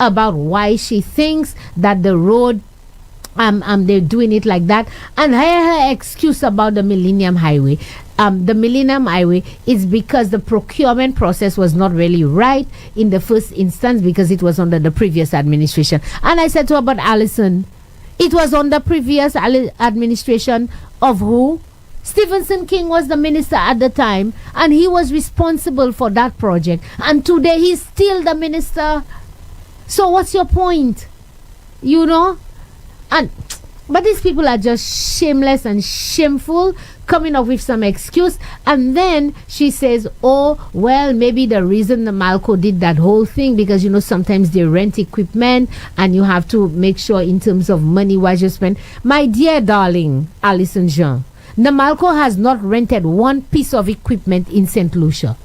about why she thinks that the road they're doing it like that, and her excuse about the Millennium Highway. The Millennium Highway is because the procurement process was not really right in the first instance because it was under the previous administration. And I said to her, but Alison, it was on the previous administration of who? Stephenson King was the minister at the time, and he was responsible for that project. And today he's still the minister. So what's your point? You know? But these people are just shameless and shameful, coming up with some excuse. And then she says, oh, well, maybe the reason the Malco did that whole thing, because, you know, sometimes they rent equipment and you have to make sure in terms of money what you spend. My dear darling, Alison Jean, Namalco has not rented one piece of equipment in Saint Lucia.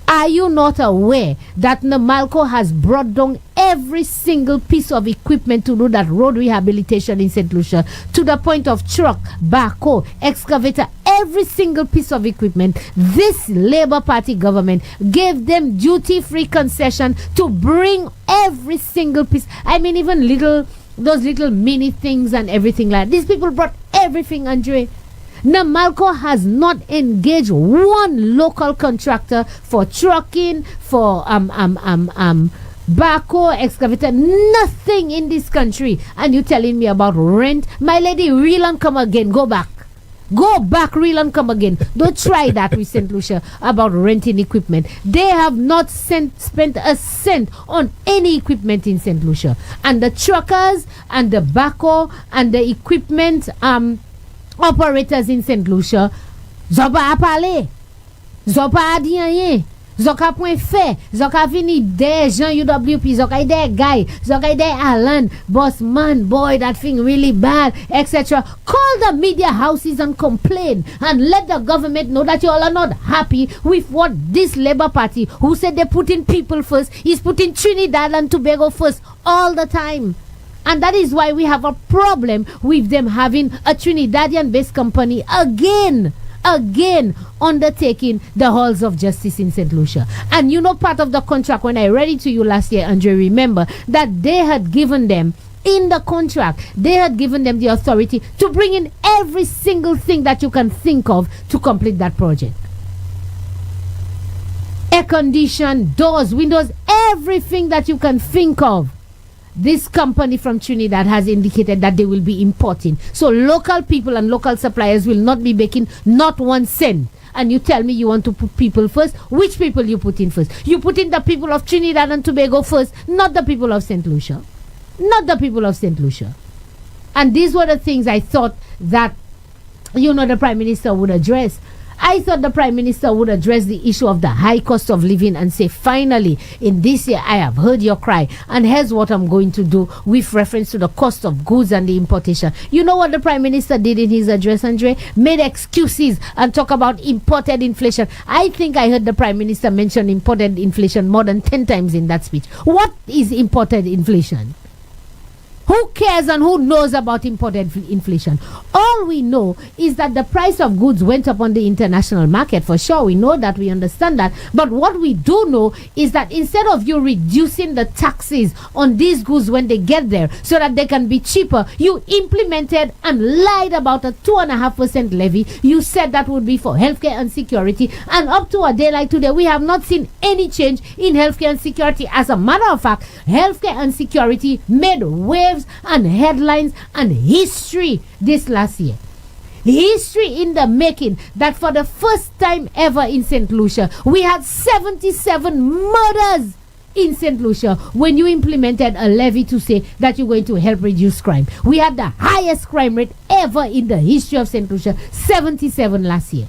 Are you not aware that Namalco has brought down every single piece of equipment to do that road rehabilitation in Saint Lucia, to the point of truck, backhoe, excavator, every single piece of equipment? This Labour Party government gave them duty-free concession to bring every single piece. I mean, even those little mini things and everything like that. These people brought everything, Andre. Namalco has not engaged one local contractor for trucking, for backhoe, excavator, nothing in this country. And you telling me about rent? My lady, reel and come again. Go back. Go back, reel and come again. Don't try that with St. Lucia about renting equipment. They have not spent a cent on any equipment in St. Lucia. And the truckers and the backhoe and the equipment operators in Saint Lucia, Zoba a parlé, Zoba a dit rien, Zoka point fait, Zoka vini des gens UWP, Zoka des guy, Zoka des Alan, boss man, boy, that thing really bad, etc. Call the media houses and complain and let the government know that you all are not happy with what this Labour Party, who said they put in people first, is putting Trinidad and Tobago first all the time. And that is why we have a problem with them having a Trinidadian-based company again undertaking the halls of justice in St. Lucia. And you know, part of the contract, when I read it to you last year, Andre, remember that they had given them, in the contract, they had given them the authority to bring in every single thing that you can think of to complete that project. Air condition, doors, windows, everything that you can think of. This company from Trinidad has indicated that they will be importing. So local people and local suppliers will not be making not 1 cent. And you tell me you want to put people first. Which people you put in first? You put in the people of Trinidad and Tobago first, not the people of St. Lucia. Not the people of St. Lucia. And these were the things I thought that, you know, the Prime Minister would address. I thought the Prime Minister would address the issue of the high cost of living and say, finally, in this year, I have heard your cry, and here's what I'm going to do with reference to the cost of goods and the importation. You know what the Prime Minister did in his address, Andre? Made excuses and talk about imported inflation. I think I heard the Prime Minister mention imported inflation more than 10 times in that speech. What is imported inflation? Who cares and who knows about imported inflation? All we know is that the price of goods went up on the international market. For sure, we know that, we understand that. But what we do know is that instead of you reducing the taxes on these goods when they get there so that they can be cheaper, you implemented and lied about a 2.5% levy. You said that would be for healthcare and security. And up to a day like today, we have not seen any change in healthcare and security. As a matter of fact, healthcare and security made waves and headlines and history this last year. History in the making, that for the first time ever in St. Lucia, we had 77 murders in St. Lucia when you implemented a levy to say that you're going to help reduce crime. We had the highest crime rate ever in the history of St. Lucia, 77 last year.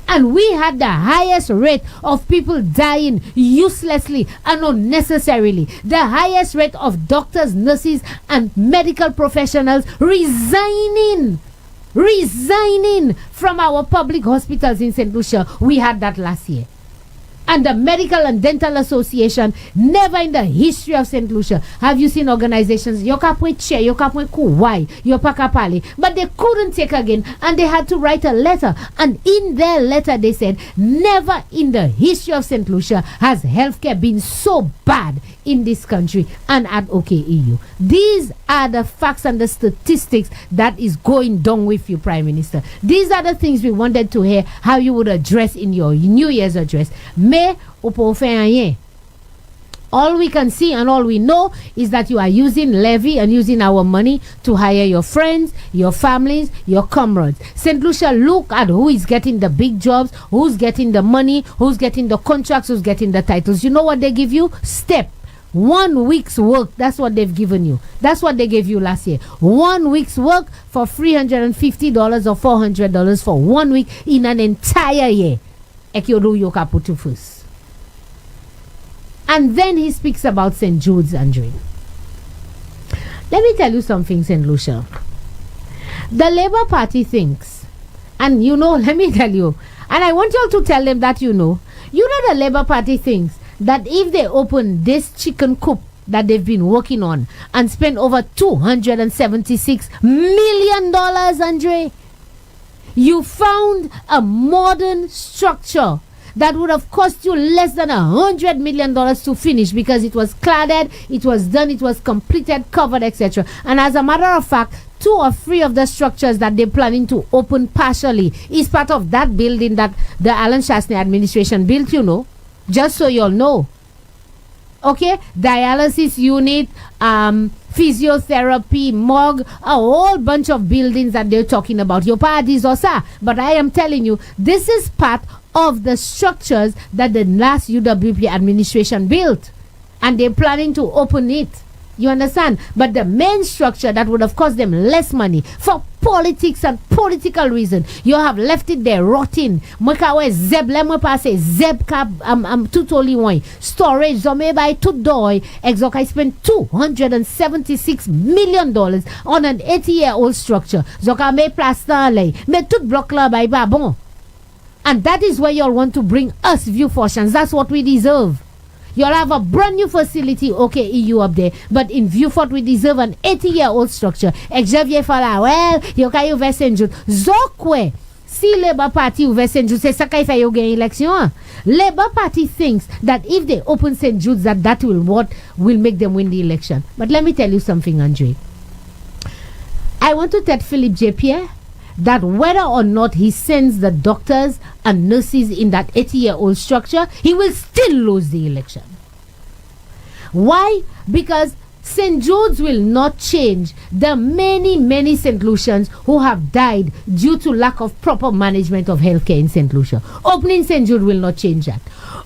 And we had the highest rate of people dying uselessly and unnecessarily. The highest rate of doctors, nurses, and medical professionals resigning from our public hospitals in St. Lucia. We had that last year. And the Medical and Dental Association, never in the history of St. Lucia have you seen organizations, but they couldn't take again, and they had to write a letter. And in their letter, they said, never in the history of St. Lucia has healthcare been so bad in this country and at OKEU. These are the facts and the statistics that is going down with you, Prime Minister. These are the things we wanted to hear how you would address in your New Year's address. Mais, all we can see and all we know is that you are using levy and using our money to hire your friends, your families, your comrades. Saint Lucia, look at who is getting the big jobs, who's getting the money, who's getting the contracts, who's getting the titles. You know what they give you? Step. 1 week's work. That's what they've given you. That's what they gave you last year. 1 week's work for $350 or $400 for 1 week in an entire year. Ekyodu yokaputu first. And then he speaks about St. Jude's, Andre. Let me tell you something, St. Lucia. The Labour Party thinks, and let me tell you, and I want you all to tell them that the Labour Party thinks that if they open this chicken coop that they've been working on and spend over $276 million, Andre, you found a modern structure that would have cost you less than $100 million to finish because it was cladded, it was done, it was completed, covered, etc. And as a matter of fact, 2 or 3 of the structures that they're planning to open partially is part of that building that the Alan Shastney administration built, just so you'll know. Okay, dialysis unit, physiotherapy, morgue, a whole bunch of buildings that they're talking about. Your parties or sir, but I am telling you, this is part of the structures that the last UWP administration built, and they're planning to open it. You understand? But the main structure that would have cost them less money for politics and political reason, you have left it there rotting. Storage zome by $2. I spent $276 million on an 80-year-old structure. Zoka me plaster lay, me tout block la by babon. And that is where y'all want to bring us view fortunes. That's what we deserve. You'll have a brand new facility, OKEU up there, but in Viewfort we deserve an 80-year-old structure. Xavier Fala, well, you can ouvert Saint Jude. Zokwe, si Labour Party ouvert Saint Jude, c'est ça qu'il fait you gain election. Labour Party thinks that if they open Saint Jude, that will make them win the election. But let me tell you something, Andre. I want to tell Philippe J. Pierre that whether or not he sends the doctors and nurses in that 80-year-old structure, he will still lose the election. Why? Because St. Jude's will not change the many, many St. Lucians who have died due to lack of proper management of healthcare in St. Lucia. Opening St. Jude will not change that.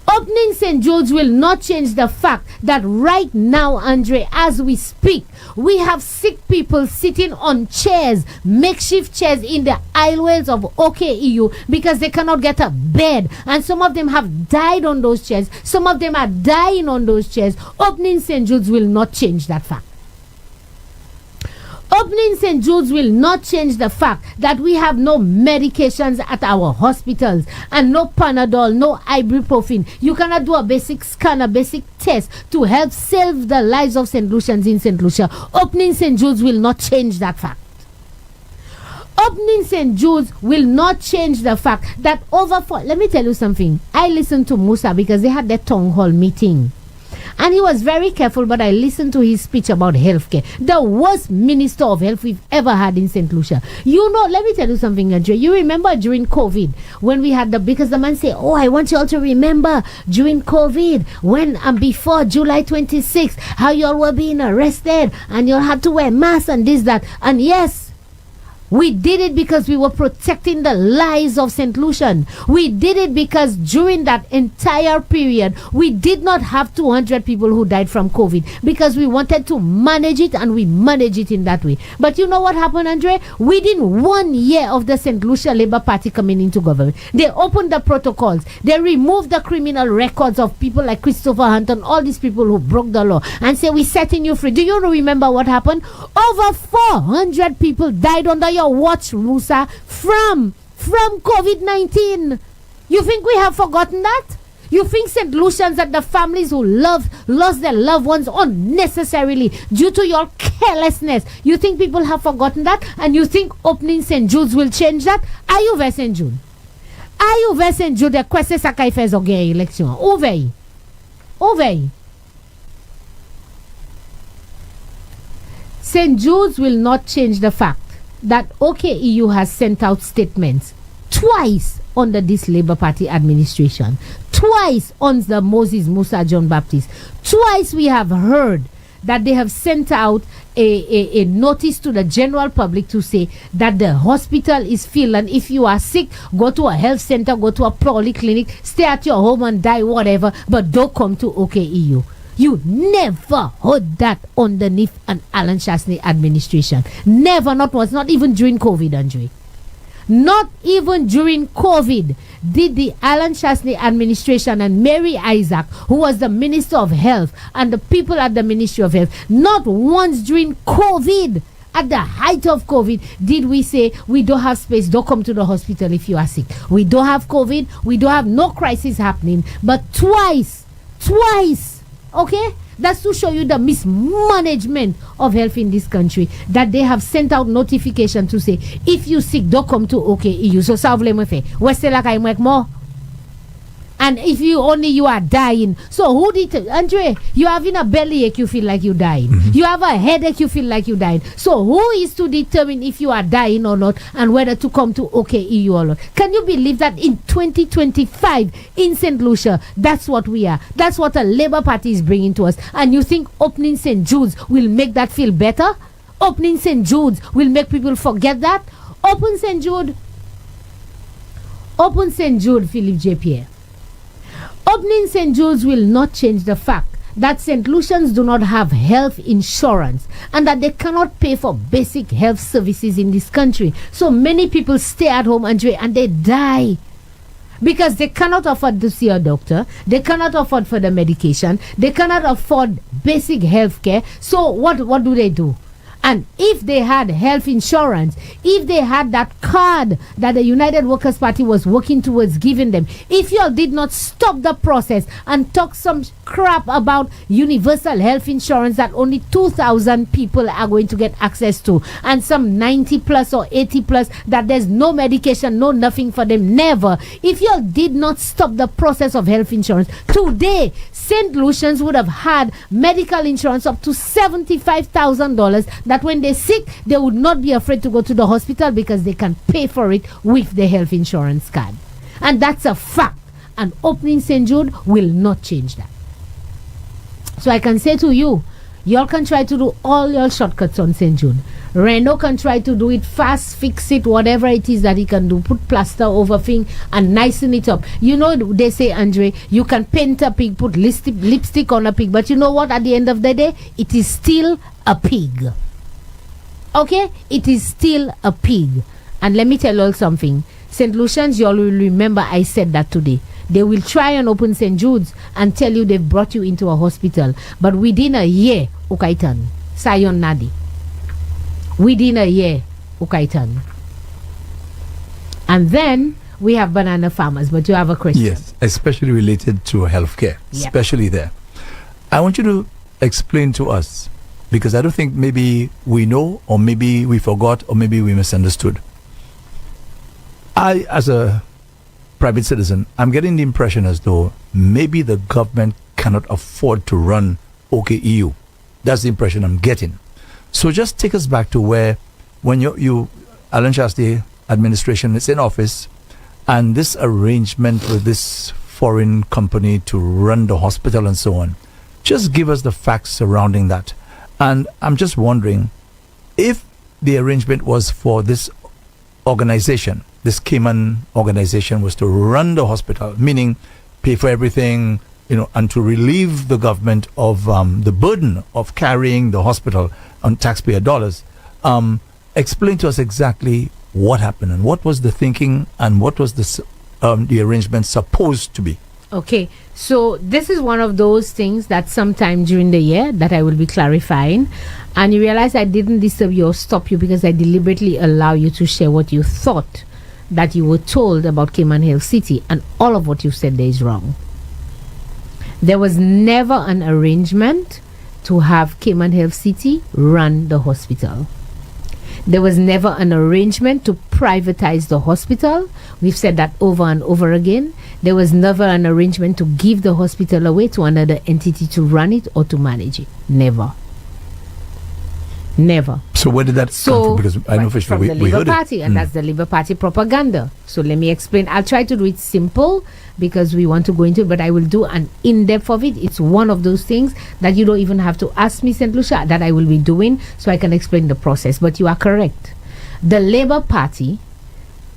Opening St. Jude's will not change the fact that right now, Andre, as we speak, we have sick people sitting on chairs, makeshift chairs in the aisleways of OKEU because they cannot get a bed. And some of them have died on those chairs. Some of them are dying on those chairs. Opening St. Jude's will not change that fact. Opening St. Jude's will not change the fact that we have no medications at our hospitals and no Panadol, no ibuprofen. You cannot do a basic scan, a basic test to help save the lives of St. Lucians in St. Lucia. Opening St. Jude's will not change that fact. Opening St. Jude's will not change the fact that let me tell you something. I listened to Musa because they had their town hall meeting. And he was very careful, but I listened to his speech about healthcare. The worst minister of health we've ever had in St. Lucia. Let me tell you something, Andre. You remember during COVID, when we had because the man said, I want you all to remember during COVID, when before July 26th, how you all were being arrested and you all had to wear masks and this, that. And yes, we did it because we were protecting the lives of St. Lucian. We did it because during that entire period, we did not have 200 people who died from COVID because we wanted to manage it and we manage it in that way. But you know what happened, Andre? Within 1 year of the St. Lucia Labour Party coming into government, they opened the protocols. They removed the criminal records of people like Christopher Hunt and all these people who broke the law and say, we're setting you free. Do you remember what happened? Over 400 people died under your watch, Musa, from COVID-19. You think we have forgotten that? You think St. Lucians and the families who lost their loved ones unnecessarily due to your carelessness, you think people have forgotten that? And you think opening St. Jude's will change that? Are you vers St. Jude? Are you vers St. Jude? Kwese sakay fez o gen eleksyon? Ou vey? St. Jude's will not change the fact that OKEU has sent out statements twice under this Labour Party administration, twice under Moses Musa John Baptist, twice we have heard that they have sent out a notice to the general public to say that the hospital is filled, and if you are sick, go to a health center, go to a polyclinic, stay at your home and die, whatever, but don't come to OKEU. You never heard that underneath an Alan Chasney administration. Never, not once, not even during COVID, Andre. Not even during COVID did the Alan Chasney administration and Mary Isaac, who was the Minister of Health, and the people at the Ministry of Health, not once during COVID, at the height of COVID, did we say we don't have space, don't come to the hospital if you are sick. We don't have COVID, we don't have no crisis happening, but twice, okay? That's to show you the mismanagement of health in this country, that they have sent out notification to say, if you sick, don't come to OKEU. So, ça voulait me faire. West la kay mwek mo. And if you are dying. So who did Andre, you having a bellyache, you feel like you dying. You have a headache, you feel like you dying. So who is to determine if you are dying or not, and whether to come to OKEU or not? Can you believe that in 2025 in Saint Lucia, that's what we are? That's what a Labour Party is bringing to us. And you think opening St. Jude's will make that feel better? Opening St. Jude's will make people forget that? Open St. Jude, Philip J. Pierre. Opening St. Jude's will not change the fact that St. Lucians do not have health insurance and that they cannot pay for basic health services in this country. So many people stay at home, Andre, and they die because they cannot afford to see a doctor, they cannot afford for the medication, they cannot afford basic health care. So what do? And if they had health insurance, if they had that card that the United Workers' Party was working towards giving them, if you all did not stop the process and talk some crap about universal health insurance that only 2,000 people are going to get access to, and some 90 plus or 80 plus that there's no medication, no nothing for them, never. If you all did not stop the process of health insurance, today St. Lucians would have had medical insurance up to $75,000 that when they're sick, they would not be afraid to go to the hospital because they can pay for it with the health insurance card. And that's a fact. And opening St. Jude will not change that. So I can say to you, y'all can try to do all your shortcuts on St. Jude. Reno can try to do it fast, fix it, whatever it is that he can do. Put plaster over thing and nicen it up. You know, they say, Andre, you can paint a pig, put lipstick on a pig. But you know what? At the end of the day, it is still a pig. Okay? It is still a pig. And let me tell you all something. St. Lucians, you all will remember I said that today. They will try and open St. Jude's and tell you they've brought you into a hospital. But within a year, Ukaitan, Sayon Nadi. Within a year, Ukaitan. And then we have banana farmers, but you have a question. Yes, especially related to healthcare, especially there. I want you to explain to us, because I don't think maybe we know, or maybe we forgot, or maybe we misunderstood. I, as a private citizen, I'm getting the impression as though maybe the government cannot afford to run OKEU. That's the impression I'm getting. So just take us back to where, when you Alan Chasney administration is in office, and this arrangement with this foreign company to run the hospital and so on. Just give us the facts surrounding that. And I'm just wondering if the arrangement was for this organization, this Cayman organization, was to run the hospital, meaning pay for everything, and to relieve the government of the burden of carrying the hospital on taxpayer dollars. Explain to us exactly what happened and what was the thinking and what was the arrangement supposed to be. Okay, so this is one of those things that sometime during the year that I will be clarifying, and you realize I didn't disturb you or stop you because I deliberately allow you to share what you thought that you were told about Cayman Hill City, and all of what you said there is wrong. There was never an arrangement to have Cayman Hill City run the hospital. There was never an arrangement to privatize the hospital. We've said that over and over again. There was never an arrangement to give the hospital away to another entity to run it or to manage it. Never. Never. So where did that come from? Because I know from we the Labour heard Party, and that's the Labour Party propaganda. So let me explain. I'll try to do it simple because we want to go into it, but I will do an in-depth of it. It's one of those things that you don't even have to ask me, Saint Lucia, that I will be doing so I can explain the process. But you are correct. The Labour Party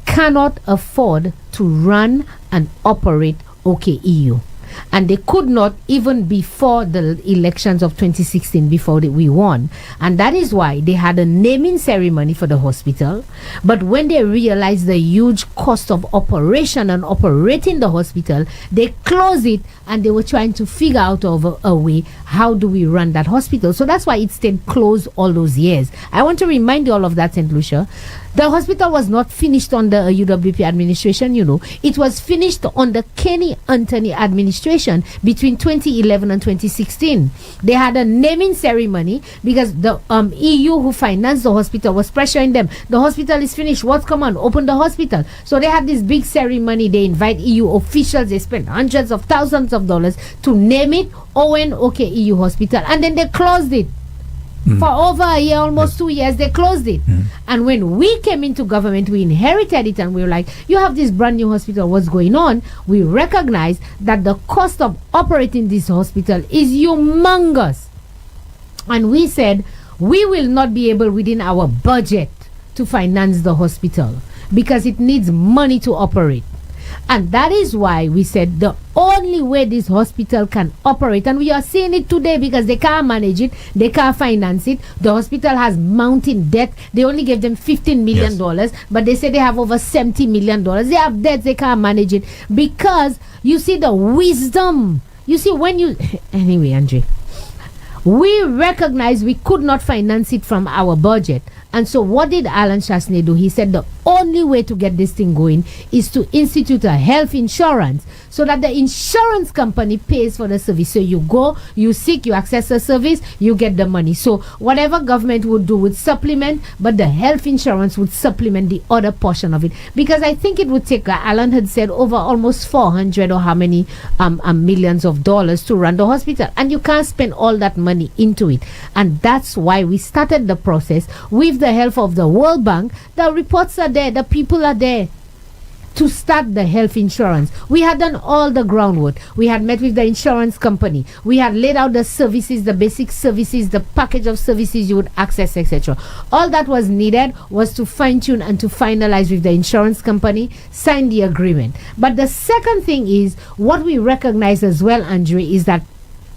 cannot afford to run and operate OKEU. And they could not even before the elections of 2016, before we won. And that is why they had a naming ceremony for the hospital. But when they realized the huge cost of operation and operating the hospital, they closed it, and they were trying to figure out a way, how do we run that hospital? So that's why it stayed closed all those years. I want to remind you all of that, Saint Lucia. The hospital was not finished under UWP administration, you know. It was finished under Kenny Anthony administration between 2011 and 2016. They had a naming ceremony because the EU who financed the hospital was pressuring them. The hospital is finished. What's come on? Open the hospital. So they had this big ceremony. They invite EU officials. They spent hundreds of thousands of dollars to name it ONOKEU Hospital. And then they closed it. For over a year, almost 2 years, they closed it. And when we came into government, we inherited it, and we were like, you have this brand new hospital, what's going on? We recognized that the cost of operating this hospital is humongous. And we said, we will not be able within our budget to finance the hospital because it needs money to operate. And that is why we said the only way this hospital can operate, and we are seeing it today because they can't manage it, they can't finance it. The hospital has mounting debt. They only gave them $15 million, but they say they have over $70 million. They have debts, they can't manage it because you see the wisdom. You see, when you... Anyway, Andre, we recognize we could not finance it from our budget. And so what did Alan Chasney do? He said the only way to get this thing going is to institute a health insurance so that the insurance company pays for the service. So you go, you seek, you access the service, you get the money. So whatever government would do would supplement, but the health insurance would supplement the other portion of it. Because I think it would take, Alan had said, over almost 400 or how many millions of dollars to run the hospital. And you can't spend all that money into it. And that's why we started the process with the help of the World Bank. The reports are there, the people are there to start the health insurance. We had done all the groundwork. We had met with the insurance company. We had laid out the services, the basic services, the package of services you would access, etc. All that was needed was to fine-tune and to finalize with the insurance company, sign the agreement. But the second thing is, what we recognize as well, Andre, is that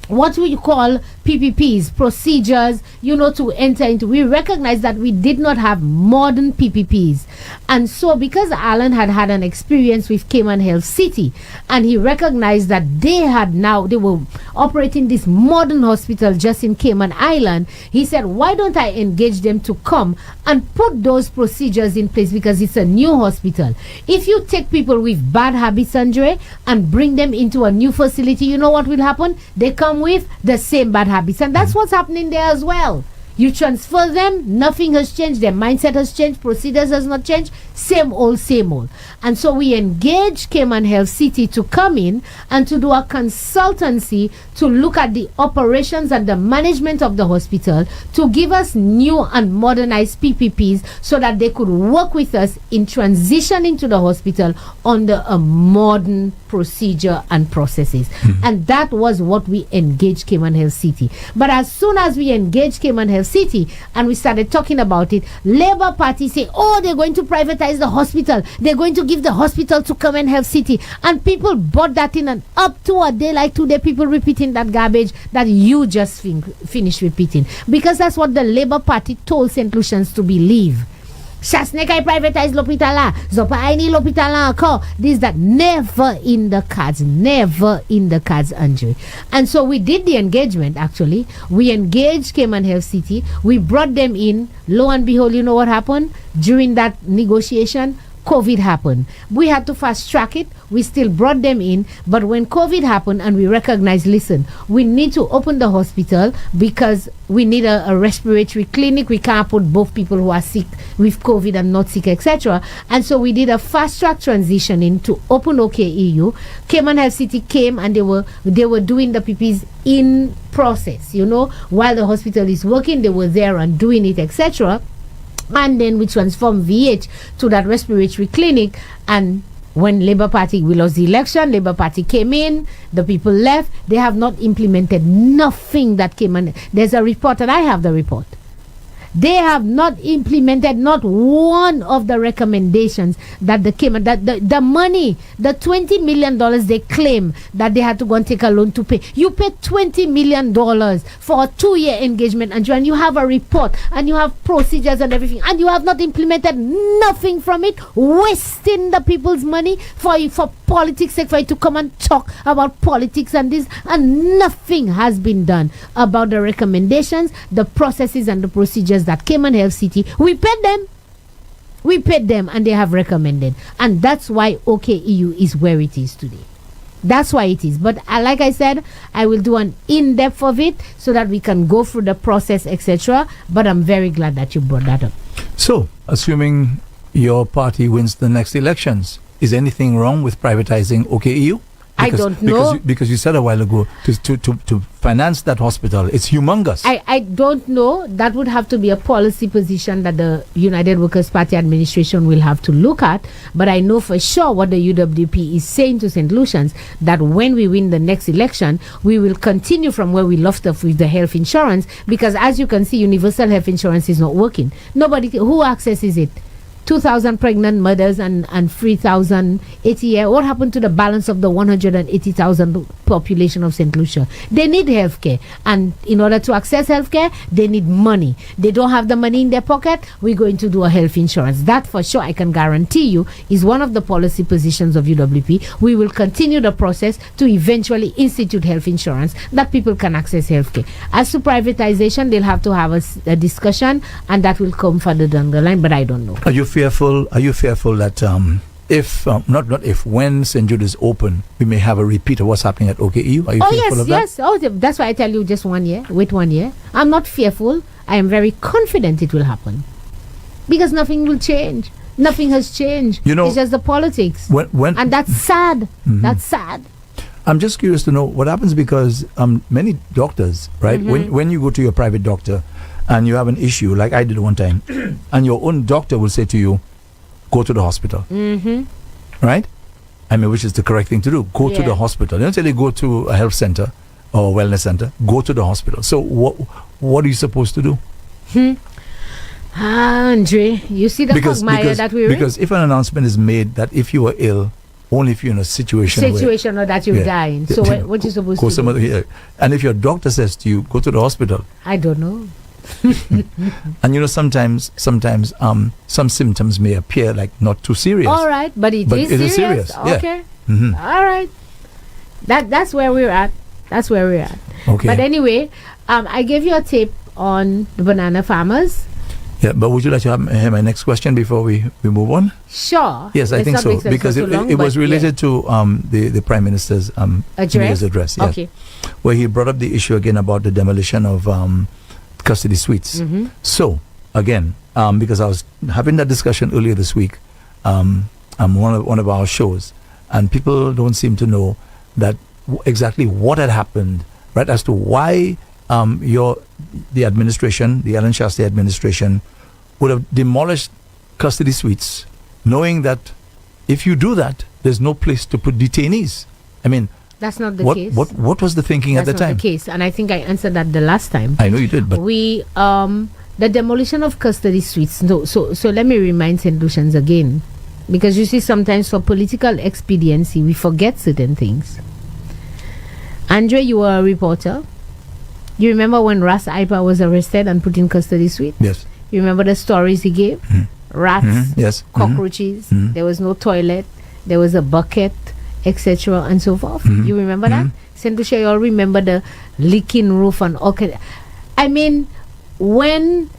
what we call PPPs, procedures, to enter into. We recognize that we did not have modern PPPs. And so because Alan had had an experience with Cayman Health City, and he recognized that they were operating this modern hospital just in Cayman Island, he said, why don't I engage them to come and put those procedures in place, because it's a new hospital. If you take people with bad habits, Andre, and bring them into a new facility, you know what will happen? They come with the same bad habits, and that's what's happening there as well. You transfer them, nothing has changed, their mindset has changed, procedures has not changed, same old. And so we engaged Cayman Health City to come in and to do a consultancy to look at the operations and the management of the hospital, to give us new and modernized PPPs so that they could work with us in transitioning to the hospital under a modern procedure and processes. And that was what we engaged Cayman Health City. But as soon as we engaged Cayman Health City and we started talking about it, Labour Party say, they're going to privatize the hospital, they're going to give the hospital to Cayman Health City, and people bought that in, and up to a day like today, people repeating that garbage that you just finished repeating, because that's what the Labour Party told St. Lucians to believe. Chasne kai privatize l'hôpital la, zopa aini l'hôpital la encore. This, that, never in the cards, Andre. And so we did the engagement, actually. We engaged Cayman Health City. We brought them in. Lo and behold, you know what happened? During that negotiation, COVID happened. We had to fast track it. We still brought them in. But when COVID happened and we recognized, listen, we need to open the hospital because we need a respiratory clinic. We can't put both people who are sick with COVID and not sick, etc. And so we did a fast track transition into open OKEU. Cayman Health City came and they were doing the PPs in process, while the hospital is working, they were there and doing it, etc. And then we transformed VH to that respiratory clinic. And when Labour Party, we lost the election, Labour Party came in, the people left. They have not implemented nothing that came in. There's a report, and I have the report. They have not implemented not one of the recommendations that the Cayman, that the money, the $20 million they claim that they had to go and take a loan to pay. You paid $20 million for a 2-year engagement, and you have a report, and you have procedures and everything, and you have not implemented nothing from it, wasting the people's money for politics sake, for you to come and talk about politics and this, and nothing has been done about the recommendations, the processes, and the procedures that Cayman Health City, we paid them and they have recommended, and that's why OKEU is where it is today. That's why it is. But like I said, I will do an in-depth of it so that we can go through the process, etc. But I'm very glad that you brought that up. So, assuming your party wins the next elections, is anything wrong with privatizing OKEU? I don't know. Because you said a while ago, to finance that hospital, it's humongous. I don't know. That would have to be a policy position that the United Workers' Party administration will have to look at. But I know for sure what the UWP is saying to Saint Lucians, that when we win the next election, we will continue from where we left off with the health insurance. Because as you can see, universal health insurance is not working. Nobody, who accesses it? 2,000 pregnant mothers and 3,000 80-year. What happened to the balance of the 180,000 population of Saint Lucia? They need healthcare, and in order to access healthcare, they need money. They don't have the money in their pocket. We're going to do a health insurance. That for sure, I can guarantee you, is one of the policy positions of UWP. We will continue the process to eventually institute health insurance that people can access healthcare. As to privatization, they'll have to have a discussion, and that will come further down the line. But I don't know. Are you fearful that when St. Jude is open, we may have a repeat of what's happening at OKEU? Are you fearful of that? Yes. Oh, that's why I tell you just 1 year. Wait 1 year. I'm not fearful. I am very confident it will happen. Because nothing will change. Nothing has changed. It's just the politics. And that's sad. Mm-hmm. That's sad. I'm just curious to know what happens, because many doctors, right? Mm-hmm. When you go to your private doctor and you have an issue, like I did one time, and your own doctor will say to you, go to the hospital. Mm-hmm. Right? I mean, which is the correct thing to do. Go to the hospital. They don't say they go to a health center or a wellness center. Go to the hospital. So what are you supposed to do? Andre, you see the quagmire that we're in? Because if an announcement is made that if you are ill, only if you're in a situation or that you're dying. So what you supposed to do? And if your doctor says to you, go to the hospital. I don't know. And sometimes some symptoms may appear like not too serious. All right, but it is serious. Okay. Yeah. Mm-hmm. All right. That's where we're at. Okay. But anyway, I gave you a tip on the banana farmers. Yeah, but would you like to have my next question before we move on? Sure. Yes, I think so, because it was related to the Prime Minister's address. Yes, okay. Where he brought up the issue again about the demolition of custody suites. Mm-hmm. So, again, because I was having that discussion earlier this week on one of our shows, and people don't seem to know that exactly what had happened, right, as to why the administration, the Ellen Shasta administration, would have demolished custody suites, knowing that if you do that, there's no place to put detainees. I mean, that's not the case. What was the thinking at the time? That's not the case, and I think I answered that the last time. I know you did, but we the demolition of custody suites. No, so let me remind St. Lucians again, because you see, sometimes for political expediency, we forget certain things. Andre, you were a reporter. You remember when Ras Aipa was arrested and put in custody suite? Yes. You remember the stories he gave? Mm-hmm. Rats, yes. Cockroaches, there was no toilet, there was a bucket, etc. and so forth. You remember that? St. Lucia, you all remember the leaking roof and all. I mean, when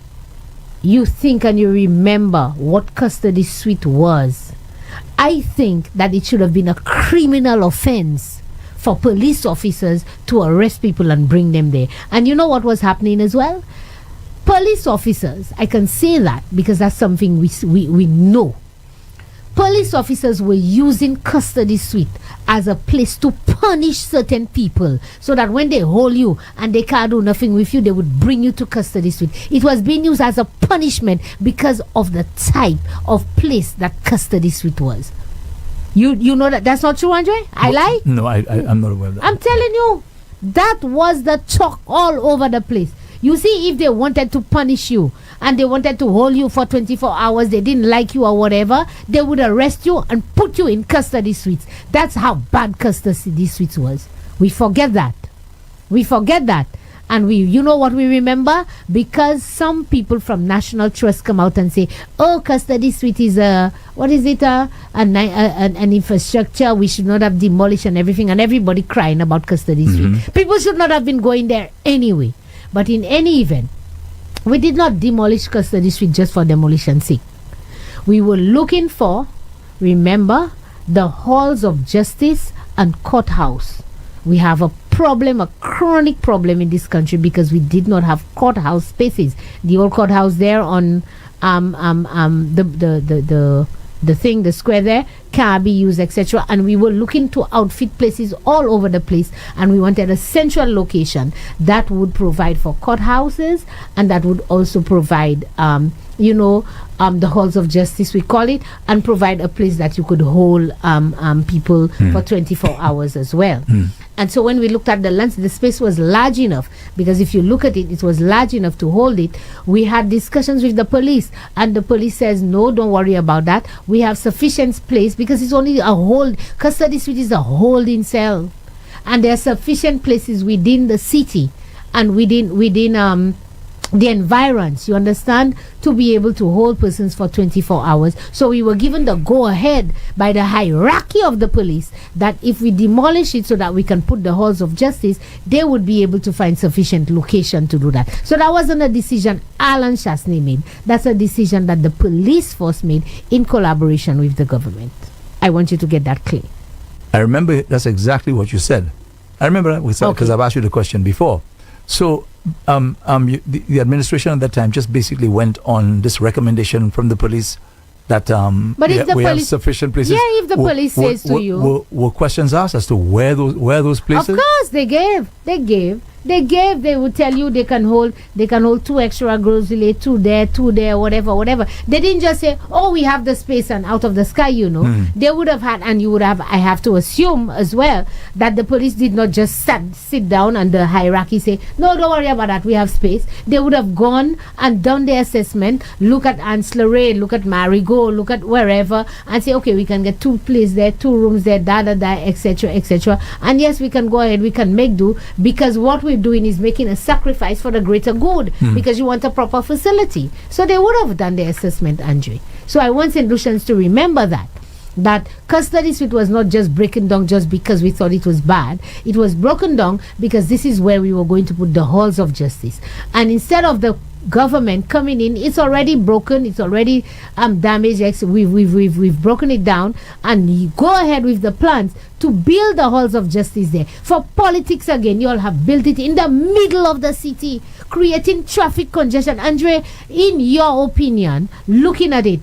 you think and you remember what custody suite was, I think that it should have been a criminal offense for police officers to arrest people and bring them there. And you know what was happening as well? Police officers, I can say that because that's something we know. Police officers were using custody suite as a place to punish certain people, so that when they hold you and they can't do nothing with you, they would bring you to custody suite. It was being used as a punishment because of the type of place that custody suite was. You know that's not true, Andre? I lie? No, I'm not aware of that. I'm telling you, that was the talk all over the place. You see, if they wanted to punish you and they wanted to hold you for 24 hours, they didn't like you or whatever, they would arrest you and put you in custody suites. That's how bad custody suites was. We forget that. And you know what we remember? Because some people from National Trust come out and say, oh, custody suite is an infrastructure, we should not have demolished and everything, and everybody crying about custody suite. People should not have been going there anyway. But in any event, we did not demolish custody suite just for demolition's sake. We were looking for, remember, the halls of justice and courthouse. We have a problem, a chronic problem in this country because we did not have courthouse spaces. The old courthouse there on the square there can't be used, etc. And we were looking to outfit places all over the place, and we wanted a central location that would provide for courthouses and that would also provide the halls of justice, we call it, and provide a place that you could hold people for 24 hours as well. And so when we looked at the land, the space was large enough, because if you look at it, it was large enough to hold it. We had discussions with the police, and the police says, no, don't worry about that. We have sufficient place, because it's only custody suite is a holding cell. And there are sufficient places within the city and within the environs, you understand, to be able to hold persons for 24 hours. So we were given the go-ahead by the hierarchy of the police that if we demolish it so that we can put the halls of justice, they would be able to find sufficient location to do that. So that wasn't a decision Alan Chasney made. That's a decision that the police force made in collaboration with the government. I want you to get that clear. I remember that's exactly what you said. I remember that because I've asked you the question before. So the administration at that time just basically went on this recommendation from the police that we have sufficient places. Yeah, if the police says to you. Were questions asked as to where those places? Of course, they gave. They would tell you they can hold 2 extra grocery, 2 there, whatever. They didn't just say, oh, we have the space and out of the sky, They would have had, and you would have, I have to assume as well, that the police did not just sit down and the hierarchy say, no, don't worry about that, we have space. They would have gone and done their assessment, look at Ancillary, look at Marigold, look at wherever, and say, okay, we can get 2 places there, 2 rooms there, etc. And yes, we can go ahead, we can make do, because what we're doing is making a sacrifice for the greater good, because you want a proper facility. So they would have done their assessment, Andre. So I want St. Lucians to remember that custody suite was not just broken down just because we thought it was bad. It was broken down because this is where we were going to put the halls of justice. And instead of the government coming in, it's already broken, it's already damaged. We've broken it down, and you go ahead with the plans to build the halls of justice there. For politics again, you all have built it in the middle of the city, creating traffic congestion. Andre, in your opinion, looking at it,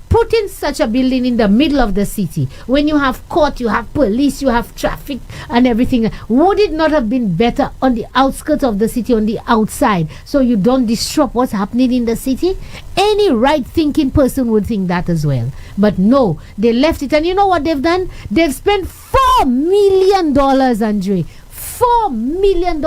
putting such a building in the middle of the city, when you have court, you have police, you have traffic and everything, would it not have been better on the outskirts of the city, on the outside, so you don't disrupt what's happening in the city? Any right-thinking person would think that as well. But no, they left it, and you know what they've done? They've spent $4 million, Andre. $4 million,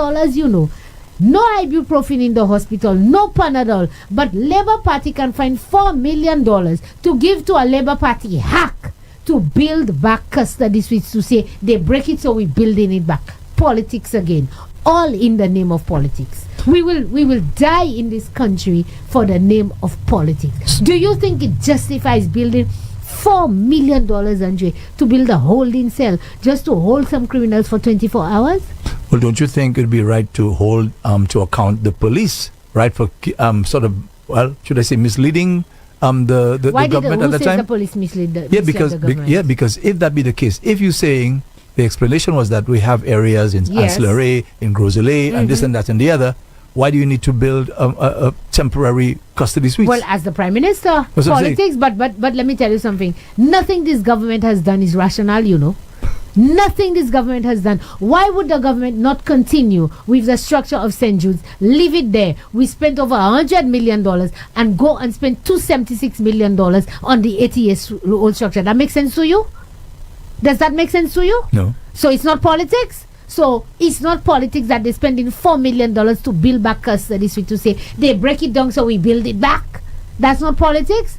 No ibuprofen in the hospital, no Panadol, but Labour Party can find $4 million to give to a Labour Party hack to build back custody suites, to say they break it so we're building it back. Politics again, all in the name of politics. We will die in this country for the name of politics. Do you think it justifies building $4 million, Andre, to build a holding cell just to hold some criminals for 24 hours? Well, don't you think it'd be right to hold to account the police, right, for sort of well, should I say, misleading the Why government who at the says time? the police misled the, Yeah, misled the government? because if that be the case, if you're saying the explanation was that we have areas in Yes. Ancillary, in Groselet, and this and that and the other, why do you need to build a temporary custody suites? Well, as the Prime Minister, That's what I'm politics, but let me tell you something. Nothing this government has done is rational, you know. Nothing this government has done. Why would the government not continue with the structure of St. Jude's? Leave it there. We spent over $100 million and go and spend $276 million on the 80 years old structure. That makes sense to you? Does that make sense to you? No. So it's not politics? So it's not politics that they're spending $4 million to build back custody suite, to say they break it down so we build it back. That's not politics.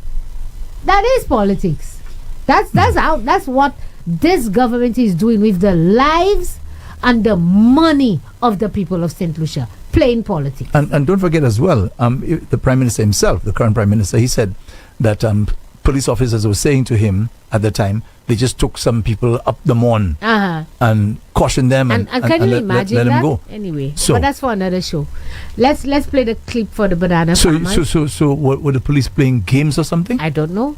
That is politics. That's what this government is doing with the lives and the money of the people of Saint Lucia. Plain politics. And don't forget as well, the Prime Minister himself, the current Prime Minister, he said that police officers were saying to him at the time, they just took some people up the Mon and cautioned them and can you imagine let that? them go. Anyway, So- but that's for another show. Let's play the clip for the banana farmers. So were the police playing games or something? I don't know.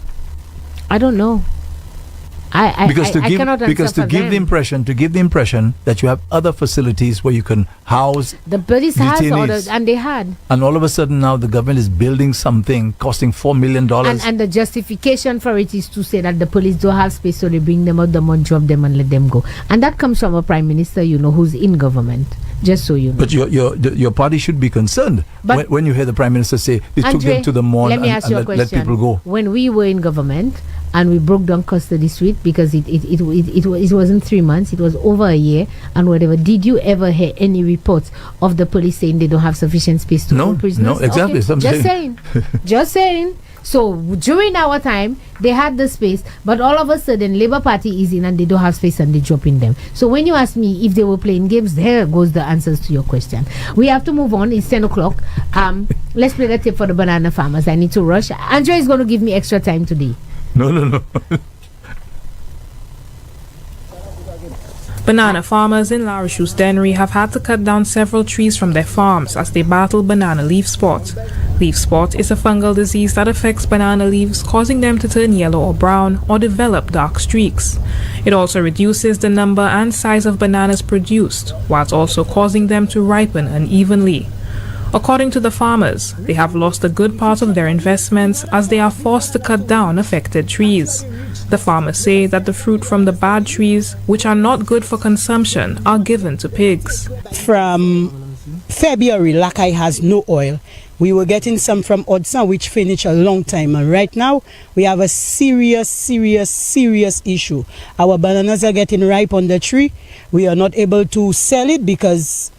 I Because to I cannot answer give for them. the impression that you have other facilities where you can house, The police has detainees. orders, and they had. and all of a sudden now the government is building something costing $4 million. And the justification for it is to say that the police don't have space, so they bring them out the month, drop them, and let them go. And that comes from a prime minister, you know, who's in government. Just so you know. But your party should be concerned But- when you hear the prime minister say they took Andre, them to the mall let me and, ask you a let question. people go. When we were in government and we broke down custody suite because it wasn't 3 months, it was over a year and whatever. Did you ever hear any reports of the police saying they don't have sufficient space to hold prisoners? No, exactly. Okay. Just saying. Just saying. So during our time, they had the space, but all of a sudden, Labour Party is in and they don't have space and they drop in them. So when you ask me if they were playing games, there goes the answers to your question. We have to move on. It's 10 o'clock. Let's play the tip for the banana farmers. I need to rush. Andre is going to give me extra time today. No. Banana farmers in La Rochou's Dennery have had to cut down several trees from their farms as they battle banana leaf spot. Leaf spot is a fungal disease that affects banana leaves, causing them to turn yellow or brown or develop dark streaks. It also reduces the number and size of bananas produced, whilst also causing them to ripen unevenly. According to the farmers, they have lost a good part of their investments as they are forced to cut down affected trees. The farmers say that the fruit from the bad trees, which are not good for consumption, are given to pigs. From February, Lakai has no oil. We were getting some from Odson, which finished a long time. And right now, we have a serious issue. Our bananas are getting ripe on the tree. We are not able to sell it because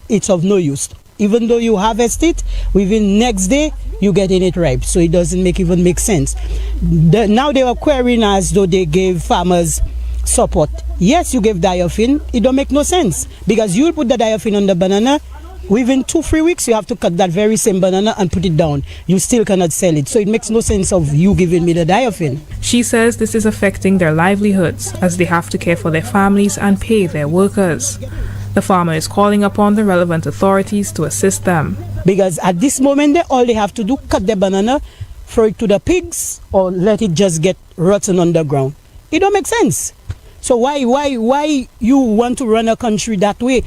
it's of no use. Even though you harvest it, within next day, you're getting it ripe. So it doesn't even make sense. Now they are querying as though they gave farmers support. Yes, you gave diaphin. It don't make no sense. Because you'll put the diaphin on the banana. Within 2-3 weeks, you have to cut that very same banana and put it down. You still cannot sell it. So it makes no sense of you giving me the diaphin. She says this is affecting their livelihoods as they have to care for their families and pay their workers. The farmer is calling upon the relevant authorities to assist them. Because at this moment, all they have to do, cut the banana, throw it to the pigs, or let it just get rotten on the ground. It don't make sense. So why you want to run a country that way?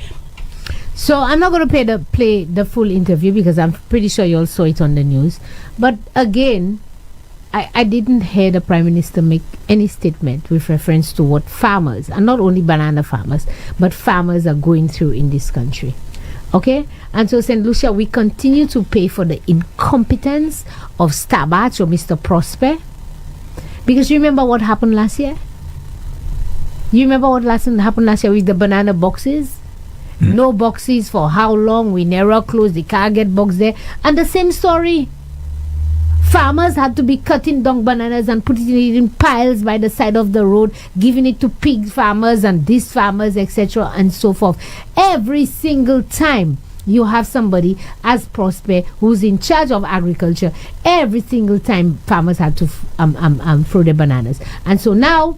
So I'm not going to play the full interview because I'm pretty sure you all saw it on the news. But again, I didn't hear the Prime Minister make any statement with reference to what farmers, and not only banana farmers, but farmers are going through in this country. Okay? And so, St. Lucia, we continue to pay for the incompetence of Starbatch or Mr. Prosper. Because you remember what happened last year? You remember what happened last year with the banana boxes? No boxes for how long? We never close. They can't get box there. And the same story. Farmers had to be cutting down bananas and putting it in piles by the side of the road, giving it to pig farmers and these farmers, etc. and so forth. Every single time you have somebody as Prosper who's in charge of agriculture, every single time farmers had to throw their bananas. And so now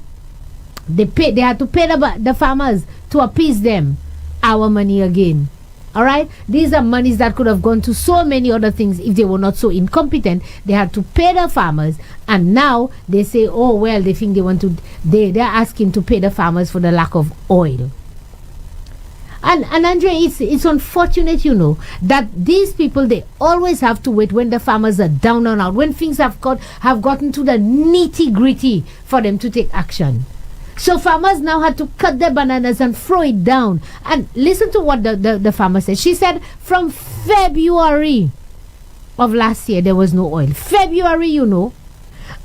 they had to pay the farmers to appease them. Our money again. All right, these are monies that could have gone to so many other things if they were not so incompetent. They had to pay the farmers, and now they say, oh well, they think they want to. They're asking to pay the farmers for the lack of oil. And Andre, it's unfortunate, that these people, they always have to wait when the farmers are down and out, when things have gotten to the nitty gritty for them to take action. So farmers now had to cut their bananas and throw it down. And listen to what the farmer said. She said from February of last year, there was no oil. February, And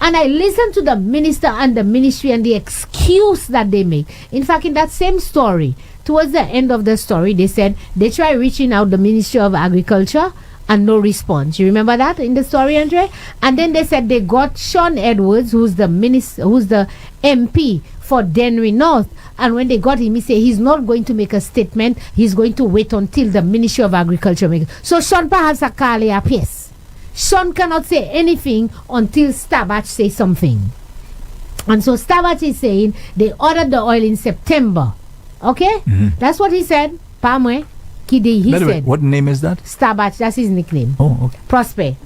I listened to the minister and the ministry and the excuse that they make. In fact, in that same story, towards the end of the story, they said they tried reaching out the Ministry of Agriculture and no response. You remember that in the story, Andre? And then they said they got Sean Edwards, who's the MP for Dennery North, and when they got him, he said he's not going to make a statement. He's going to wait until the Ministry of Agriculture makes. So Sean perhaps a call a piece. Sean cannot say anything until Stabach says something. And so Stabach is saying they ordered the oil in September. Okay? Mm-hmm. That's what he said. Pamwe. He said. What name is that? Stabach, that's his nickname. Oh, okay. Prosper.